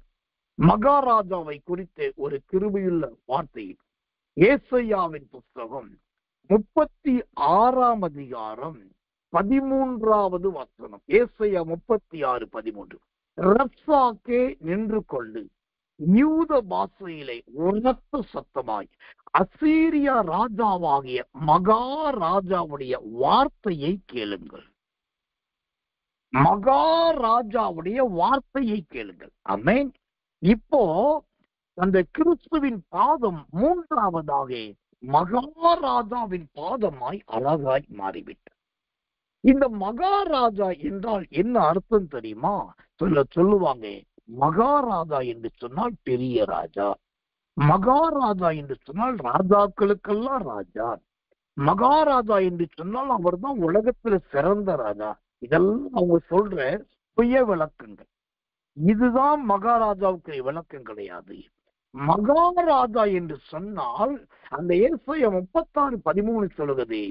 மகாராஜாவை குறித்த ஒரு கிருபையுள்ள வார்த்தை ஏசாயாவின் புஸ்தகம் 36 அதிகாரம் 13வது வசனம். ஏசாயா 36:13. ரப்சாக்கே நின்று கொண்டு யூத பாஷையிலே உரத்த சத்தமாய் அசீரியா ராஜாவாகிய மகாராஜாவுடைய வார்த்தையை கேளுங்கள். மகாராஜாவுடைய வார்த்தையை கேளுங்கள். ஆமென். இப்போ அந்த கிறிஸ்துவின் பாதம் 3வதாக மகாராஜாவின் பாதமாய் அழகாய் மாறிவிட்டது. இந்த மகாராஜா என்றால் என்ன அர்த்தம் தெரியுமா? சொல்லுவாங்க, மகாராஜா என்று சொன்னால் பெரிய ராஜா, மகாராஜா என்று சொன்னால் ராஜாக்களுக்கெல்லாம் ராஜா, மகாராஜா என்று சொன்னால் அவர் தான் உலகத்துல சிறந்த ராஜா. இதெல்லாம் அவங்க சொல்ற சுய விளக்கங்கள். இதுதான் மகாராஜாவுக்கு விளக்கம் கிடையாது. மகாராஜா என்று சொன்னால் அந்த ஏசாயா 36:13 சொல்லுகிறது,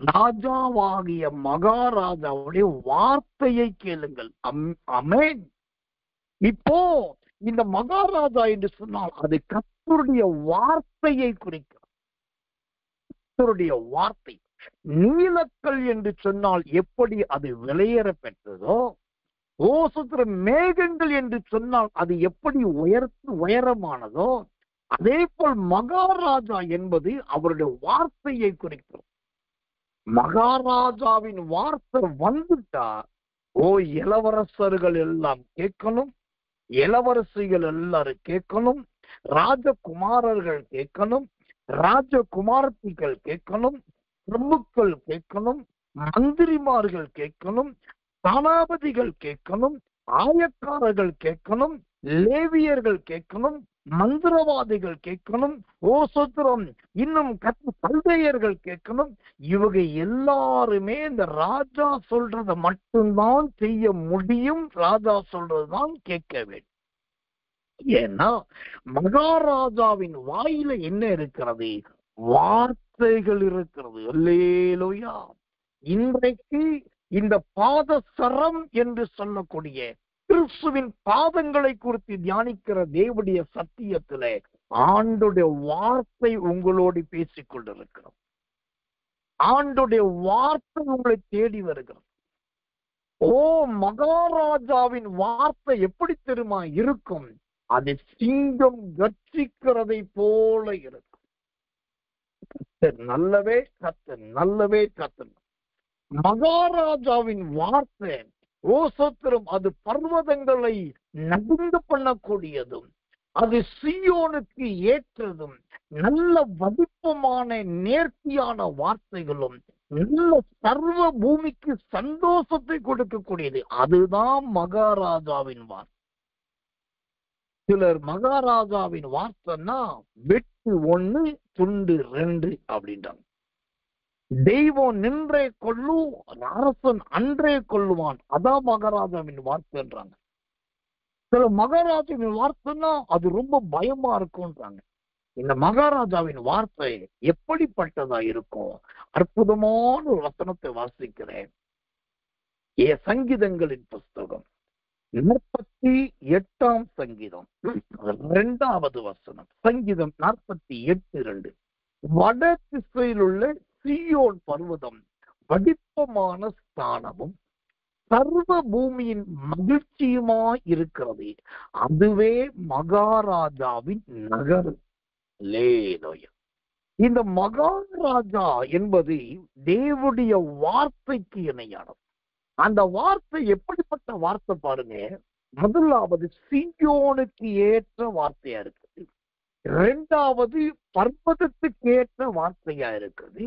ராஜாவாகிய மகாராஜாவுடைய வார்த்தையை கேளுங்கள். ஆமென். இப்போ இந்த மகாராஜா என்று சொன்னால் அது கர்த்தருடைய வார்த்தையை குறிக்கிறது. கர்த்தருடைய வார்த்தை. நீலக்கல் என்று சொன்னால் எப்படி அது வெளியேற பெற்றதோ, ஓசத்திர மேகங்கள் என்று சொன்னால் அது எப்படி உயரமானதோ, அதே போல் மகாராஜா என்பது அவருடைய வார்த்தையை குறிக்கிறது. மகாராஜாவின் வார்த்தை வந்துட்டா, ஓ இளவரசர்கள் எல்லாம் கேட்கணும், இளவரசிகள் எல்லாரும் கேட்கணும், ராஜகுமாரர்கள் கேட்கணும், ராஜகுமாரத்திகள் கேட்கணும், பிரபுக்கள் கேட்கணும், மந்திரிமார்கள் கேட்கணும், தானாபதிகள் கேட்கணும், ஆயக்காரர்கள் கேட்கணும், லேவியர்கள் கேட்கணும், மந்திரவாதிகள் கேட்கணும், ஓசத்திரம் இன்னும் கல்தையர்கள் கேட்கணும். இவங்க எல்லாருமே இந்த ராஜா சொல்றத மட்டும்தான் செய்ய முடியும், ராஜா சொல்றதுதான் கேட்க வேண்டும். ஏன்னா மகாராஜாவின் வாயில என்ன இருக்கிறது? வார்த்தைகள் இருக்கிறது. அல்லேலூயா. இன்றைக்கு இந்த பாதசரம் என்று சொல்லக்கூடிய கிறிஸ்துவின் பாதங்களை குறித்து தியானிக்கிற தேவனுடைய சத்தியத்திலே ஆண்டுடைய வார்த்தை உங்களோடு பேசிக் கொண்டிருக்கிறோம். ஆண்டுடைய வார்த்தை உங்களை தேடி வருகிறது. ஓ, மகாராஜாவின் வார்த்தை எப்படி தெரியுமா இருக்கும்? அது சிங்கம் கர்ஜிக்கிறதை போல இருக்கும். கர்த்தர் நல்லவே, கர்த்தர் நல்லவே, கர்த்தர். மகாராஜாவின் வார்த்தை ஓசத்திரம் அது பர்வதங்களை நடுங்க பண்ணக்கூடியதும், அது சீயோனுக்கு ஏற்றதும், நல்ல வடிப்பமான நேர்த்தியான வார்த்தைகளும், நல்ல சர்வ பூமிக்கு சந்தோஷத்தை கொடுக்கக்கூடியது. அதுதான் மகாராஜாவின் வார்த்தை. சிலர் மகாராஜாவின் வார்த்தைன்னா வெட்டு 1 துண்டு 2 அப்படின்றாங்க. தெய்வம் நின்றே கொள்ளும், அரசன் அன்றே கொள்ளுவான், அதான் மகாராஜாவின் வார்த்தைன்றாங்க. சில மகாராஜாவின் வார்த்தைன்னா அது ரொம்ப பயமா இருக்கும்ன்றாங்க. இந்த மகாராஜாவின் வார்த்தை எப்படிப்பட்டதா இருக்கும்? அற்புதமான ஒரு வசனத்தை வாசிக்கிறேன். சங்கீதங்களின் புஸ்தகம் 48ஆம் சங்கீதம் 2வது வசனம். சங்கீதம் 48:2. வட திசையில் உள்ள சீயோன் பர்வதம் வடிப்பமான ஸ்தானமும் சர்வ பூமியின் மகிழ்ச்சியுமாய் இருக்கிறது, அதுவே மகாராஜாவின் நகர். இந்த மகாராஜா என்பது தேவனுடைய வார்த்தைக்கு இணையானது. அந்த வார்த்தை எப்படிப்பட்ட வார்த்தை பாருங்க. முதலாவது சீயோனுக்கு ஏற்ற வார்த்தையா இருக்குது, 2வது பர்வதத்துக்கு ஏற்ற வார்த்தையா இருக்குது,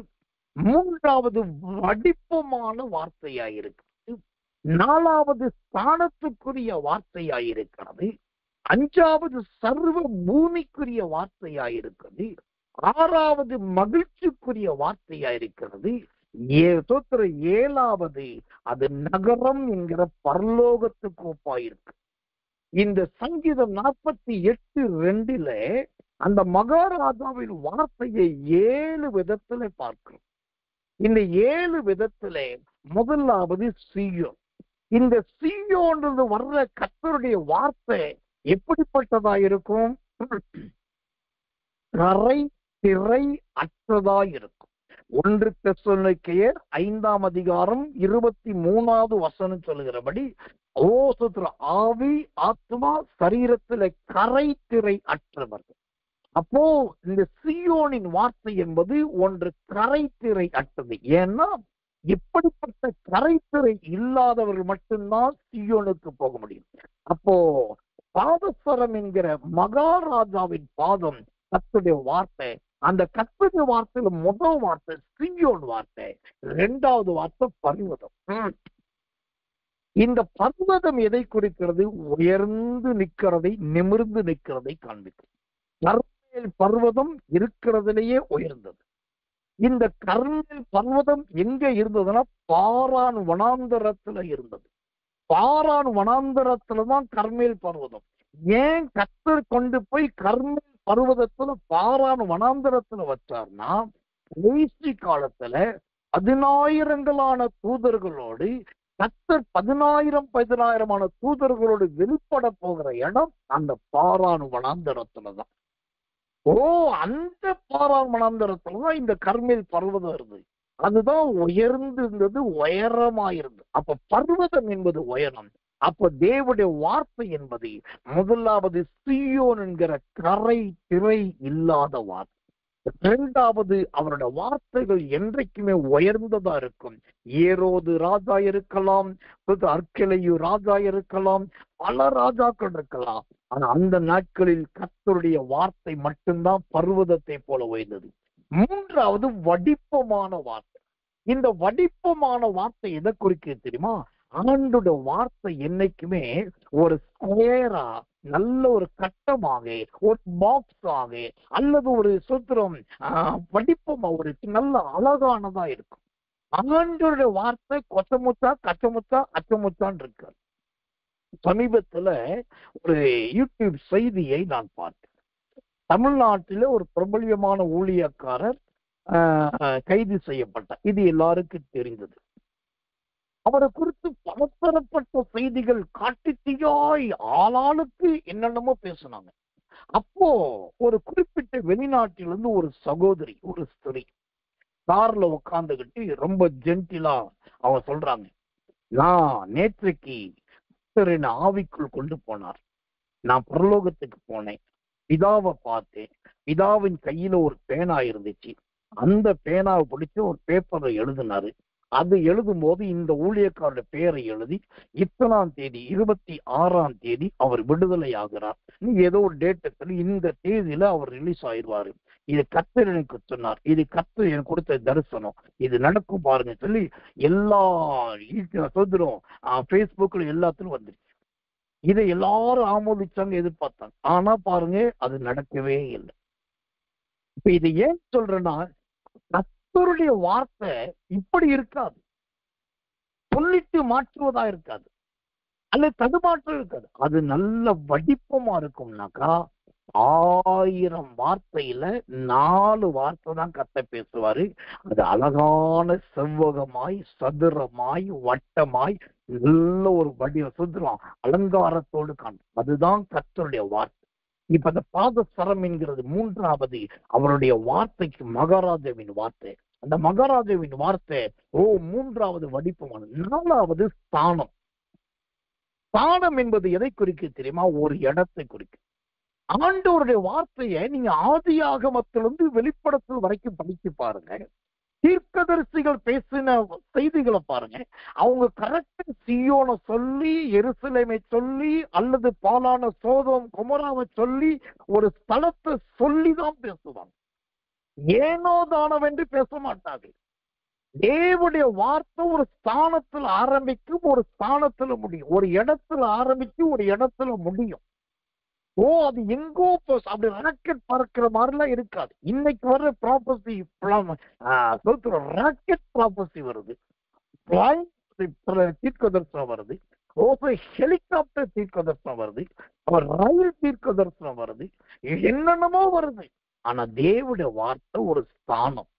மூன்றாவது வடிப்பமான வார்த்தையாயிருக்கிறது. நாலாவது ஸ்தானத்துக்குரிய வார்த்தையாயிருக்கிறது. அஞ்சாவது சர்வ பூமிக்குரிய வார்த்தையாயிருக்கிறது. ஆறாவது மகிழ்ச்சிக்குரிய வார்த்தையாயிருக்கிறது. ஏழாவது அது நகரம் என்கிற பரலோகத்துக்கு ஒப்பாயிருக்கு. இந்த சங்கீதம் 48:2 அந்த மகாராஜாவின் வார்த்தையை 7 விதத்துல பார்க்கிறோம். இந்த 7 விதத்துல முதலாவது சீயோன். இந்த சீயோன்றது வர்ற கர்த்தருடைய வார்த்தை எப்படிப்பட்டதா இருக்கும்? கரை திரை அற்றதா இருக்கும். 1 தெசலோனிக்கேயர் 5:23 சொல்லுகிறபடி ஆவி ஆத்மா சரீரத்துல கரை திரை அற்றவர்கள். அப்போ இந்த சீயோனின் வார்த்தை என்பது ஒன்று கரை திரை அற்றது. ஏன்னா இப்படிப்பட்ட கரைத்திரை இல்லாதவர்கள் மட்டும்தான் சீயோனுக்கு போக முடியும். அப்போ பாதஸ்வரம் என்கிற மகாராஜாவின் பாதம் கர்த்தருடைய வார்த்தை. அந்த கர்த்தருடைய வார்த்தையில முதல் வார்த்தை சீயோன் வார்த்தை, 2வது வார்த்தை பர்வதம். இந்த பர்வதம் எதை குறிக்கிறது? உயர்ந்து நிற்கிறதை, நிமிர்ந்து நிற்கிறதை காண்பிக்கும். கர்மேல் பர்வதம் இருக்கிறதுலேயே உயர்ந்தது. இந்த கர்மேல் பர்வதம் எங்க இருந்ததுன்னா பாரான் வனாந்தரத்துல இருந்தது. பாரான் வனாந்தரத்துலதான் கர்மேல் பர்வதம். ஏன் கர்த்தர் கொண்டு போய் கர்மேல் பர்வதத்துல பாரான் வனாந்தரத்துல வச்சார்னா, கடைசி காலத்துல 10,000 தூதர்களோடு கர்த்தர் 10,000 தூதர்களோடு வெளிப்பட போகிற இடம் அந்த பாரான் வனாந்தரத்துலதான். அந்த பாரான் வனாந்தரத்துலதான் இந்த கர்மேல் பர்வதம் இருந்தது. அதுதான் உயர்ந்து இருந்தது, உயரமாயிருந்தது. அப்ப பர்வதம் என்பது உயரம். அப்ப தேவனுடைய வார்த்தை என்பது முதலாவது சீயோன் என்கிற கரை திரை இல்லாத வார்த்தை. 2வது அவருடைய வார்த்தைகள் என்றைக்குமே உயர்ந்ததா இருக்கும். ஏரோது ராஜா இருக்கலாம், அர்க்கெலையு ராஜா இருக்கலாம், பல ராஜாக்கள் இருக்கலாம். ஆனா அந்த நாட்களில் கர்த்தருடைய வார்த்தை மட்டும்தான் பர்வதத்தை போல உயர்ந்தது. 3வது வடிப்பமான வார்த்தை. இந்த வடிப்பமான வார்த்தை எதை குறிக்க தெரியுமா? ஆண்டோட வார்த்தை என்னைக்குமே ஒரு ஸ்கொயரா, நல்ல ஒரு கட்டமாக, ஒரு பாக்ஸ் ஆக, அல்லது ஒரு சுத்திரம் வடிப்பமா, ஒரு நல்ல அழகானதா இருக்கும். ஆண்டோட வார்த்தை கொச்சமுச்சா கச்சமுச்சா அச்சமுச்சான் இருக்கு. சமீபத்துல ஒரு யூடியூப் செய்தியை நான் பார்த்தேன். தமிழ்நாட்டில ஒரு பிரபல்யமான ஊழியக்காரர் கைது செய்யப்பட்டார். இது எல்லாருக்கும் தெரிந்தது. அவரை குறித்து பலதரப்பட்ட செய்திகள் காட்டுத்தீயாய் ஆளாளுக்கு என்னென்னமோ பேசினாங்க. அப்போ ஒரு குறிப்பிட்ட வெளிநாட்டிலிருந்து ஒரு சகோதரி, ஒரு ஸ்திரீ கார்ல உட்கார்ந்துகிட்டு ரொம்ப ஜென்டிலா அவங்க சொல்றாங்க, நான் நேற்றைக்கு என்னை ஆவிக்குள் கொண்டு போனார். நான் பரலோகத்துக்கு போனேன், பிதாவை பார்த்தேன். பிதாவின் கையில ஒரு பேனா இருந்துச்சு. அந்த பேனாவை பிடிச்சு ஒரு பேப்பரை எழுதினாரு. அது எழுதும் போது இந்த ஊழியக்காரோட பெயரை எழுதி இத்தனாம் தேதி 26ஆம் தேதி அவர் விடுதலை ஆகிறார். ஏதோ ஒரு டேட்டு சொல்லி இந்த தேதியில அவர் ரிலீஸ் ஆயிடுவாரு. இது கர்த்தர் எனக்கு சொன்னார், இது கர்த்தர் எனக்கு கொடுத்த தரிசனம், இது நடக்கும் பாருங்க சொல்லி எல்லா சொல்றோம் பேஸ்புக்ல எல்லாத்துலயும் வந்துருச்சு. இதை எல்லாரும் ஆமோதிச்சாங்க, எதிர்பார்த்தாங்க. ஆனா பாருங்க அது நடக்கவே இல்லை. இப்ப இதை ஏன் சொல்றேன்னா, கர்த்தருடைய வார்த்தை இப்படி இருக்காது, சொல்லிட்டு மாற்றுவதா இருக்காது, அல்லது தடுமாற்றம் இருக்காது. அது நல்ல வடிப்பமா இருக்கும்னாக்கா 1000 வார்த்தையில 4 வார்த்தை தான் கர்த்தர் பேசுவாரு. அது அழகான செவ்வகமாய், சதுரமாய், வட்டமாய், நல்ல ஒரு சுத்திரம் அலங்காரத்தோடு காணும். அதுதான் கர்த்தருடைய வார்த்தை. இப்ப அந்த பாதஸ்வரம் என்கிறது 3வது அவருடைய வார்த்தைக்கு மகாராஜாவின் வார்த்தை. அந்த மகாராஜாவின் வார்த்தை 3வது வடிப்பமானது. 4வது ஸ்தானம். ஸ்தானம் என்பது எதை குறிக்க தெரியுமா? ஒரு இடத்தை குறிக்க. ஆண்டவருடைய வார்த்தையை நீங்க ஆதியாகமத்திலிருந்து வெளிப்படுத்தல் வரைக்கும் படிச்சு பாருங்க. தீர்க்கதரிசிகள் பேசின செய்திகளை பாருங்க. அவங்க கரெக்டா சீயோனை சொல்லி, எருசலேமை சொல்லி, அல்லது பாலான சோதோம் கொமோராவை சொல்லி, ஒரு ஸ்தலத்தை சொல்லிதான் பேசுவாங்க. ஏனோ தானவென்று பேச மாட்டார்கள். தேவனுடைய வார்த்தை ஒரு ஸ்தானத்துல ஆரம்பிக்கும், ஒரு ஸ்தானத்துல முடியும். ஒரு இடத்துல ஆரம்பிச்சு ஒரு இடத்துல முடியும். அது எங்கோ அப்படி ராக்கெட் பறக்கிற மாதிரிலாம் இருக்காது. இன்னைக்கு வர்ற ப்ராபர்சி ராக்கெட் ப்ராபர்சி வருது, தீர்க்க தரிசனம் வருது, ஹெலிகாப்டர் தீர்க்க தரிசனம் வருது, ரயில் தீர்க்க தரிசனம் வருது, என்னென்னமோ வருது. ஆனா தேவனுடைய வார்த்தை ஒரு ஸ்தானம்.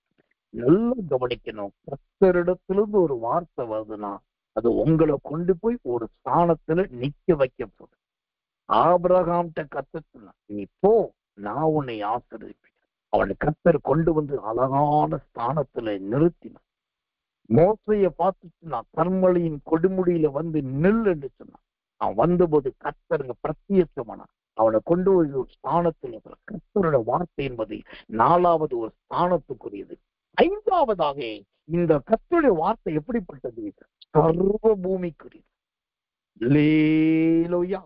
நல்லா கவனிக்கணும். கர்த்தரிடத்திலிருந்து ஒரு வார்த்தை வருதுன்னா அது உங்களை கொண்டு போய் ஒரு ஸ்தானத்துல நிக்க வைக்க போகுது. ஆபிரகாம்கிட்ட கர்த்தர் நீ போ, நான் உன்னை ஆசீர்வதிப்பேன். அவனை கர்த்தர் கொண்டு வந்து அழகான ஸ்தானத்துல நிறுத்தினான். மோசைய பார்த்துட்டு நான் கர்மலியின் கொடுமுடியில வந்து நில்லுன்னு சொன்னான். அவன் வந்தபோது கர்த்தருங்க பிரத்யேகமானான். அவனை கொண்டு போய் ஒரு ஸ்தானத்துல கர்த்தரோட வார்த்தை என்பது 4வது ஒரு ஸ்தானத்துக்குரியது. 5வதாக இந்த கர்த்தருடைய வார்த்தை எப்படிப்பட்டது? சர்வ பூமிக்குரியது. அல்லேலூயா.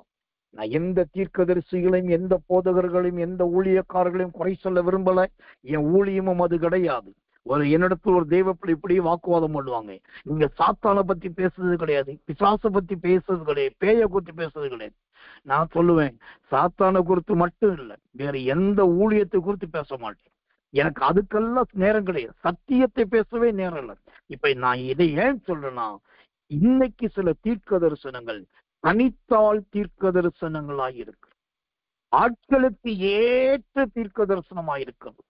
நான் எந்த தீர்க்கதரிசிகளையும் எந்த போதகர்களையும் எந்த ஊழியக்காரர்களையும் குறை சொல்ல விரும்பல. என் ஊழியமும் அது கிடையாது. என்னிடத்துல ஒரு தெய்வப்பிள்ளை இப்படி வாக்குவாதம் பண்ணுவாங்க. நீங்க சாத்தானை பத்தி பேசுறது கிடையாது, பிசாசை பத்தி பேசுறது கிடையாது, பேய குறித்து பேசுறது கிடையாது. நான் சொல்லுவேன், சாத்தானை குறித்து மட்டும் இல்லை, வேற எந்த ஊழியத்தை குறித்து பேச மாட்டேன். எனக்கு அதுக்கெல்லாம் நேரம் கிடையாது. சத்தியத்தை பேசவே நேரம் இல்லை. இப்ப நான் இதை ஏன் சொல்றேன்னா, இன்னைக்கு சில தீர்க்க தரிசனங்கள் தனித்தாள் தீர்க்க தரிசனங்களாயிருக்கு. ஆட்களுக்கு ஏற்ற தீர்க்க தரிசனமாயிருக்கிறது.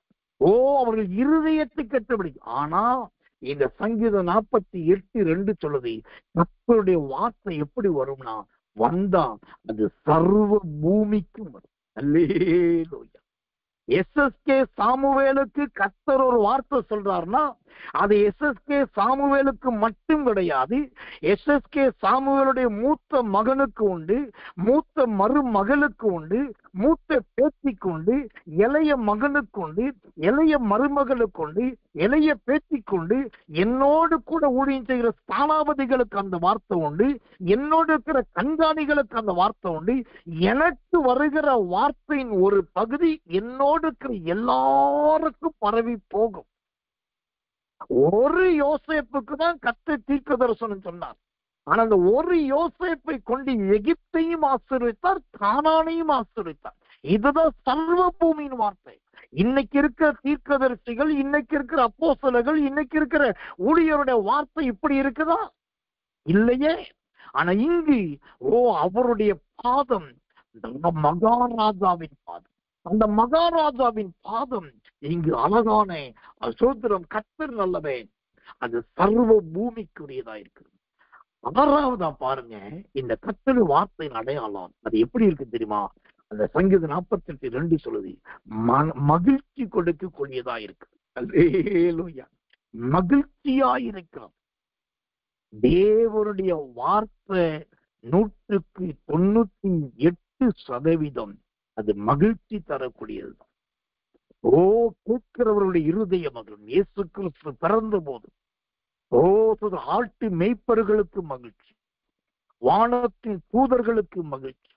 அவர்கள் இருதயத்துக்கு ஏற்றபடி. ஆனா இந்த சங்கீதம் 48:2 சொல்லுது, கர்த்தருடைய வார்த்தை எப்படி வரும்னா, வந்தா அது சர்வ பூமிக்கும் வரும். அல்லேலூயா. எஸ்எஸ்கே சாமுவேலுக்கு கர்த்தர் ஒரு வார்த்தை சொல்றாருன்னா அது எஸ்எஸ்கே சாமுவேலுக்கு மட்டும் கிடையாது. எஸ்எஸ்கே சாமுவேலுடைய மூத்த மகனுக்கு உண்டு, மூத்த மருமகளுக்கு உண்டு, மூத்த பேத்திக்கு உண்டு, இளைய மகனுக்கு உண்டு, இளைய மருமகளுக்கு உண்டு, இளைய பேத்திக்கு உண்டு. என்னோடு கூட ஊழியம் செய்கிற ஸ்தானாபதிகளுக்கு அந்த வார்த்தை உண்டு, என்னோடு இருக்கிற கண்காணிகளுக்கு அந்த வார்த்தை உண்டு. எனக்கு வருகிற வார்த்தையின் ஒரு பகுதி என்னோடு இருக்கிற எல்லாருக்கும் பரவி போகும். ஒரு யோசேப்புக்கு தான் கர்த்தர் தீர்க்க தரிசனம் சொன்னார். ஆனா அந்த ஒரு யோசேப்பை கொண்டு எகிப்தையும் ஆசீர்வதித்தார், கானானையும் ஆசீர்வதித்தார். இதுதான் சர்வ பூமியின் வார்த்தை. இன்னைக்கு இருக்கிற தீர்க்கதரிசிகள், இன்னைக்கு இருக்கிற அப்போஸ்தலர்கள், இன்னைக்கு இருக்கிற ஊழியருடைய வார்த்தை இப்படி இருக்குதா? இல்லையே. ஆனா இங்கு அவருடைய பாதம் மகாராஜாவின் பாதம். அந்த மகாராஜாவின் பாதம் இங்கு அழகான சோத்திரம். கர்த்தர் நல்லவே, அது சர்வ பூமிக்குரியதா இருக்கு. 6வதா பாருங்க, இந்த கர்த்தர் வார்த்தையின் அடையாளம் அது எப்படி இருக்கு தெரியுமா? அந்த சங்கீதம் 48:2 சொல்லுது, மகிழ்ச்சி கொடுக்கக்கூடியதா இருக்கு. அல்லேலூயா. மகிழ்ச்சியா இருக்கிறோம். தேவனுடைய வார்த்தை 198% அது மகிழ்ச்சி தரக்கூடியது. கேட்கிறவர்களுடைய இருதய மகிழும். இயேசு கிறிஸ்து பிறந்த போது ஆட்டு மேய்ப்பர்களுக்கு மகிழ்ச்சி, வானத்தின் தூதர்களுக்கு மகிழ்ச்சி,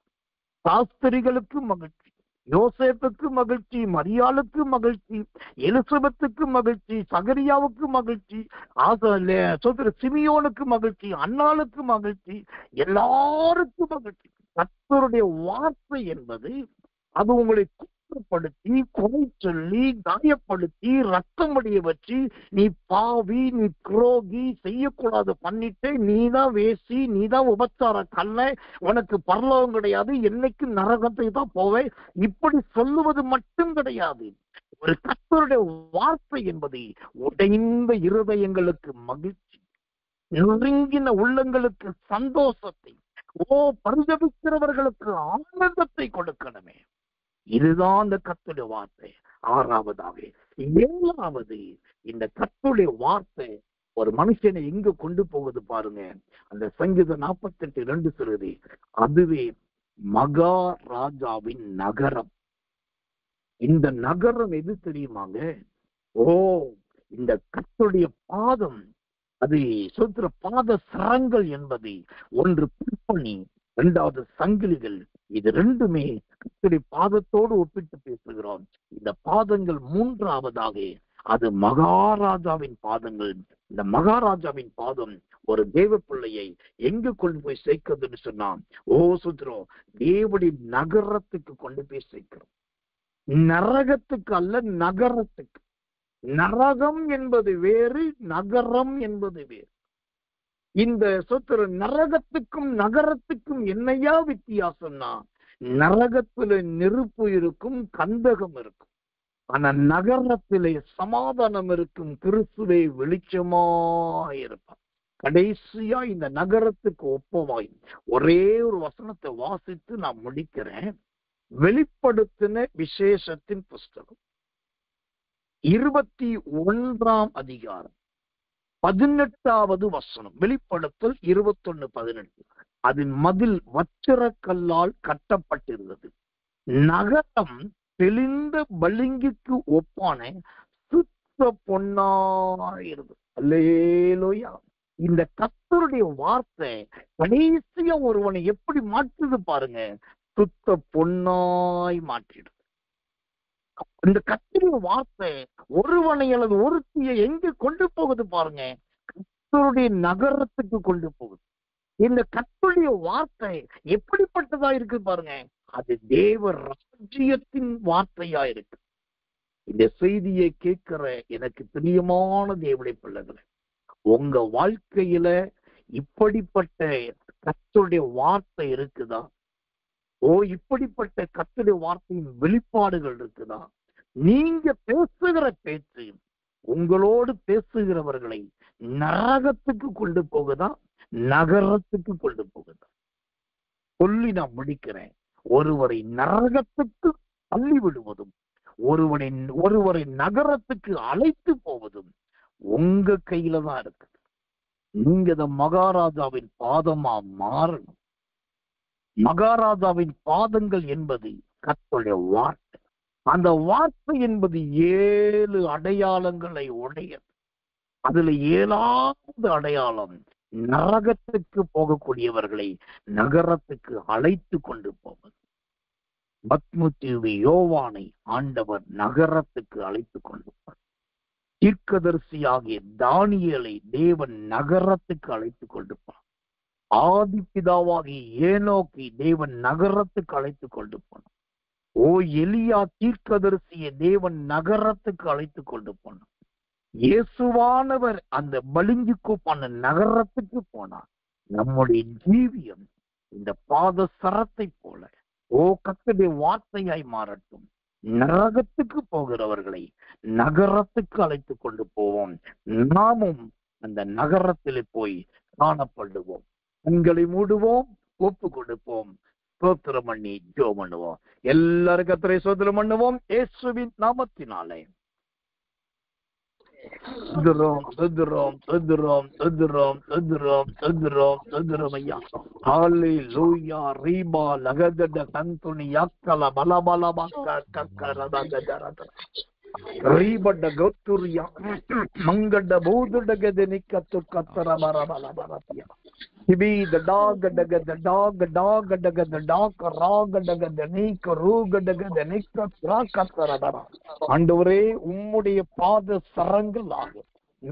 சாஸ்திரிகளுக்கு மகிழ்ச்சி, யோசேப்புக்கு மகிழ்ச்சி, மரியாளுக்கு மகிழ்ச்சி, எலிசபெத்துக்கு மகிழ்ச்சி, சகரியாவுக்கு மகிழ்ச்சி, சிமியோனுக்கு மகிழ்ச்சி, அன்னாளுக்கு மகிழ்ச்சி, எல்லாருக்கும் மகிழ்ச்சி. கர்த்தருடைய வார்த்தை என்பது அது உங்களை குற்றப்படுத்தி, குறை சொல்லி, காயப்படுத்தி, ரத்தம் அடைய வச்சு, நீ பாவி, நீ துரோகி, செய்யக்கூடாது பண்ணிட்டு, நீதான் வேசி, நீதான் உபச்சார கல்ல, உனக்கு பரலோகம் கிடையாது, என்னைக்கு நரகத்தை தான் போவே, இப்படி சொல்லுவது மட்டும் கிடையாது. ஒரு கர்த்தருடைய வார்த்தை என்பது உடைந்த இருதயங்களுக்கு மகிழ்ச்சி, நெருங்கின உள்ளங்களுக்கு சந்தோஷத்தை, பரிதபிக்கிறவர்களுக்கு ஆனந்தத்தை கொடுக்கணுமே. இதுதான் அந்த கர்த்தருடைய வார்த்தை. 6வதாக 7வது, இந்த கர்த்தருடைய வார்த்தை ஒரு மனுஷனை எங்க கொண்டு போவது பாருங்க. அந்த சங்கீதம் 48:2 சொல்லுது, அதுவே மகாராஜாவின் நகரம். இந்த நகரம் எது தெரியுமாங்க? இந்த கர்த்தருடைய பாதம், அது சொல்ற பாத சரங்கள் என்பது ஒன்று பிற்பணி, 2வது சங்கிலிகள். இது ரெண்டுமே கர்த்தருடைய பாதத்தோடு ஒப்பிட்டு பேசுகிறோம். இந்த பாதங்கள் 3வதாக அது மகாராஜாவின் பாதங்கள். இந்த மகாராஜாவின் பாதம் ஒரு தேவ பிள்ளையை எங்க கொண்டு போய் சேர்க்கிறதுன்னு சொன்னா, சுத்திரம் தேவடி நகரத்துக்கு கொண்டு போய் சேர்க்கிறோம். நரகத்துக்கு அல்ல, நகரத்துக்கு. நரகம் என்பது வேறு, நகரம் என்பது வேறு. இந்த சொத்து நரகத்துக்கும் நகரத்துக்கும் என்னையா வித்தியாசம்னா, நரகத்துல நெருப்பு இருக்கும், கந்தகம் இருக்கும். ஆனா நகரத்திலே சமாதானம் இருக்கும், கிறிஸ்துவே வெளிச்சமாயிருப்பார். கடைசியா இந்த நகரத்துக்கு ஒப்பவாய் ஒரே ஒரு வசனத்தை வாசித்து நான் முடிக்கிறேன். வெளிப்படுத்தின விசேஷத்தின் புஸ்தகம் 21ஆம் அதிகாரம் 18வது வசனம். வெளிப்படுத்தல் 21:18. அதன் மதில் வச்சிரக்கல்லால் கட்டப்பட்டிருந்தது. நகரம் தெளிந்த பளிங்குக்கு ஒப்பான சுத்த பொன்னாயிருந்தது. அல்லேலூயா. இந்த கர்த்தருடைய வார்த்தை கடைசியா ஒருவனை எப்படி மாற்றுது பாருங்க, சுத்த பொன்னாய் மாற்றிடுது. இந்த கர்த்தருடைய வார்த்தை ஒருவனை அல்லது ஒருத்தியை எங்க கொண்டு போகுது பாருங்க, கர்த்தருடைய நகரத்துக்கு கொண்டு போகுது. இந்த கர்த்தருடைய வார்த்தை எப்படிப்பட்டதா இருக்கு பாருங்க, அது தேவ ராஜ்யத்தின் வார்த்தையா இருக்கு. இந்த செய்தியை கேட்கிற எனக்கு பிரியமான தேவனுடைய பிள்ளைகளை, உங்க வாழ்க்கையில இப்படிப்பட்ட கர்த்தருடைய வார்த்தை இருக்குதா? இப்படிப்பட்ட கர்த்தருடைய வார்த்தையின் வெளிப்பாடுகள் இருக்குதா? நீங்க பேசுகிற பேச்சு உங்களோடு பேசுகிறவர்களை நரகத்துக்கு கொண்டு போகுதா, நகரத்துக்கு கொண்டு போகுதா? சொல்லி நான் முடிக்கிறேன். ஒருவரை நரகத்துக்கு தள்ளி விடுவதும் ஒருவரை நகரத்துக்கு அழைத்து போவதும் உங்க கையில தான் இருக்கு. நீங்க இந்த மகாராஜாவின் பாதமா மாறணும். மகாராஜாவின் பாதங்கள் என்பது கர்த்தருடைய வார்த்தை. அந்த வார்த்தை என்பது 7 அடையாளங்களை உடையது. அதுல 7வது அடையாளம், நரகத்துக்கு போகக்கூடியவர்களை நகரத்துக்கு அழைத்து கொண்டு போவது. பத்மதீவு யோவானை ஆண்டவர் நகரத்துக்கு அழைத்து கொண்டு போவார். தீர்க்கதரிசியாகிய தானியேலை தேவன் நகரத்துக்கு அழைத்து கொண்டு போனார். ஆதிபிதாவாகிய ஏனோக்கை தேவன் நகரத்துக்கு அழைத்து கொண்டு போனார். எலியா தீர்க்கதரிசியை தேவன் நகரத்துக்கு அழைத்து கொண்டு போனார். இயேசுவானவர் அந்த பளிங்குக்குப்பான நகரத்துக்கு போனார். நம்முடைய ஜீவியம் இந்த பாத சரத்தை போல கர்த்தருடைய வார்த்தையாய் மாறட்டும். நரகத்துக்கு போகிறவர்களை நகரத்துக்கு அழைத்து கொண்டு போவோம். நாமும் அந்த நகரத்திலே போய் காணப்படுவோம். கண்களை மூடுவோம், ஒப்பு கொடுப்போம், ஸ்தோத்திரம் பண்ணி ஜெபம் பண்ணுவோம். எல்லாரும் கர்த்தரை ஸ்தோத்திரம் பண்ணுவோம் இயேசுவின் நாமத்தினாலே. ஐயா. ஹல்லேலூயா. ரீபா லகதட கந்துனி யாக்கல பலபலபக்க கக்கரதகதரத. ரீபட கௌத்துரியா மங்கட பூதுடகத நிக்கத்து கத்தர பரபலபரதியா. Hibi the dog the dog the dog rog the nick rug the nick ராக்கத்தரதர. ஆண்டவரே, உம்முடைய பாத சரங்களாக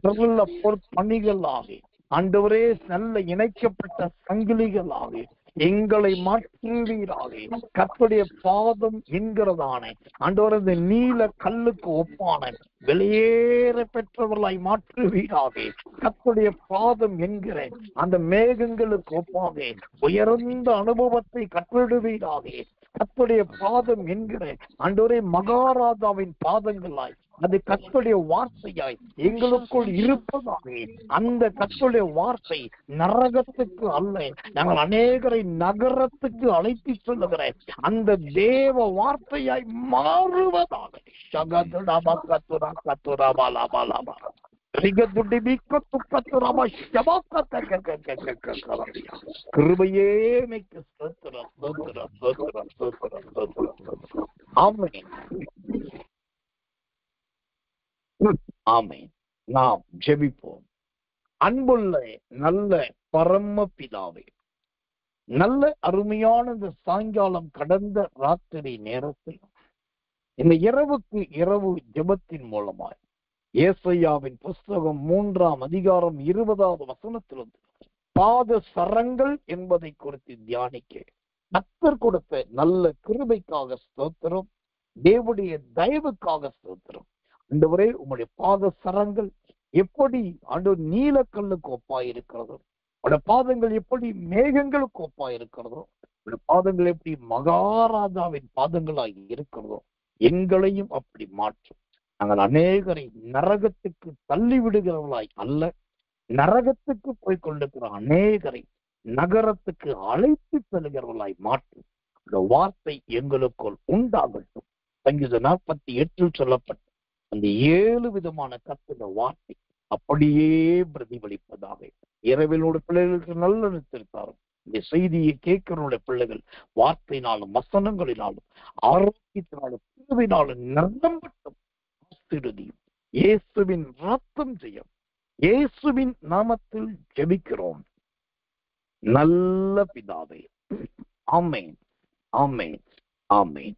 நல்ல பொற்பணிகளாக, ஆண்டவரே, நல்ல இணைக்கப்பட்ட சங்கிலிகளாக எங்களை மாற்றுவீராக. கர்த்தருடைய பாதம் என்கிறதான ஆண்டவரே, இந்த நீல கல்லுக்கு ஒப்பான வெளியேற பெற்றவர்களாய் மாற்றுவீராக. கர்த்தருடைய பாதம் என்கிற அந்த மேகங்களுக்கு ஒப்பாக உயர்ந்த அனுபவத்தை கற்றுடுவீராக. கர்த்தருடைய பாதம் என்கிற ஆண்டவரே மகாராஜாவின் பாதங்களாய் அது கர்த்தருடைய வார்த்தையாய் எங்களுக்குள் இருப்பதாக. அந்த கர்த்தருடைய வார்த்தை நரகத்துக்கு அல்ல, நாங்கள் அநேகரை நகரத்துக்கு அழைத்து சொல்லுகிற அந்த தேவ வார்த்தையாய் மாறுவதாக. கிருபையே ஆமென். ஆமென். நாம் ஜெபிப்போம். அன்புள்ள நல்ல பரம பிதாவே, நல்ல அருமையான இந்த சாயங்காலம் கடந்த ராத்திரி நேரத்தில் இந்த இரவுக்கு இரவு ஜெபத்தின் மூலமாய் ஏசாயாவின் புஸ்தகம் 3ஆம் அதிகாரம் 20வது வசனத்திலிருந்து பாத சரங்கள் என்பதை குறித்து தியானிக்க கர்த்தர் கொடுத்த நல்ல கிருபைக்காக ஸ்தோத்திரம், தேவனுடைய தயவுக்காக ஸ்தோத்திரம். ஆண்டவரே, உங்களுடைய பாத சரங்கள் எப்படி நீலக்கல்லுக்கு ஒப்பாய் இருக்கிறதோ, உங்களுடைய பாதங்கள் எப்படி மேகங்களுக்கு ஒப்பாய் இருக்கிறதோ, உங்களுடைய பாதங்கள் எப்படி மகாராஜாவின் பாதங்களாய் இருக்கிறதோ, எங்களையும் அப்படி மாற்றும். நாங்கள் அநேகரை நரகத்துக்கு தள்ளி விடுகிறவர்களாய் அல்ல, நரகத்துக்கு போய் கொண்டிருக்கிற அநேகரை நகரத்துக்கு அழைத்து செல்கிறவர்களாய் மாற்றும். இந்த வார்த்தை எங்களுக்குள் உண்டாகட்டும். சங்கீதம் 48 சொல்லப்பட்ட அந்த 7 விதமான கர்த்தருடைய வார்த்தை அப்படியே பிரதிபலிப்பதாக இரவிலோட பிள்ளைகளுக்கு நல்ல நிறுத்திருக்காரும். இந்த செய்தியை கேட்கிறவருடைய பிள்ளைகள் வார்த்தையினாலும் வசனங்களினாலும் ஆரோக்கியத்தினாலும் பிரிவினாலும் நிரம்பட்டும். இயேசுவின் ரத்தம் ஜெயம். இயேசுவின் நாமத்தில் ஜெபிக்கிறோம் நல்ல பிதாவே. ஆமென், ஆமென், ஆமென்.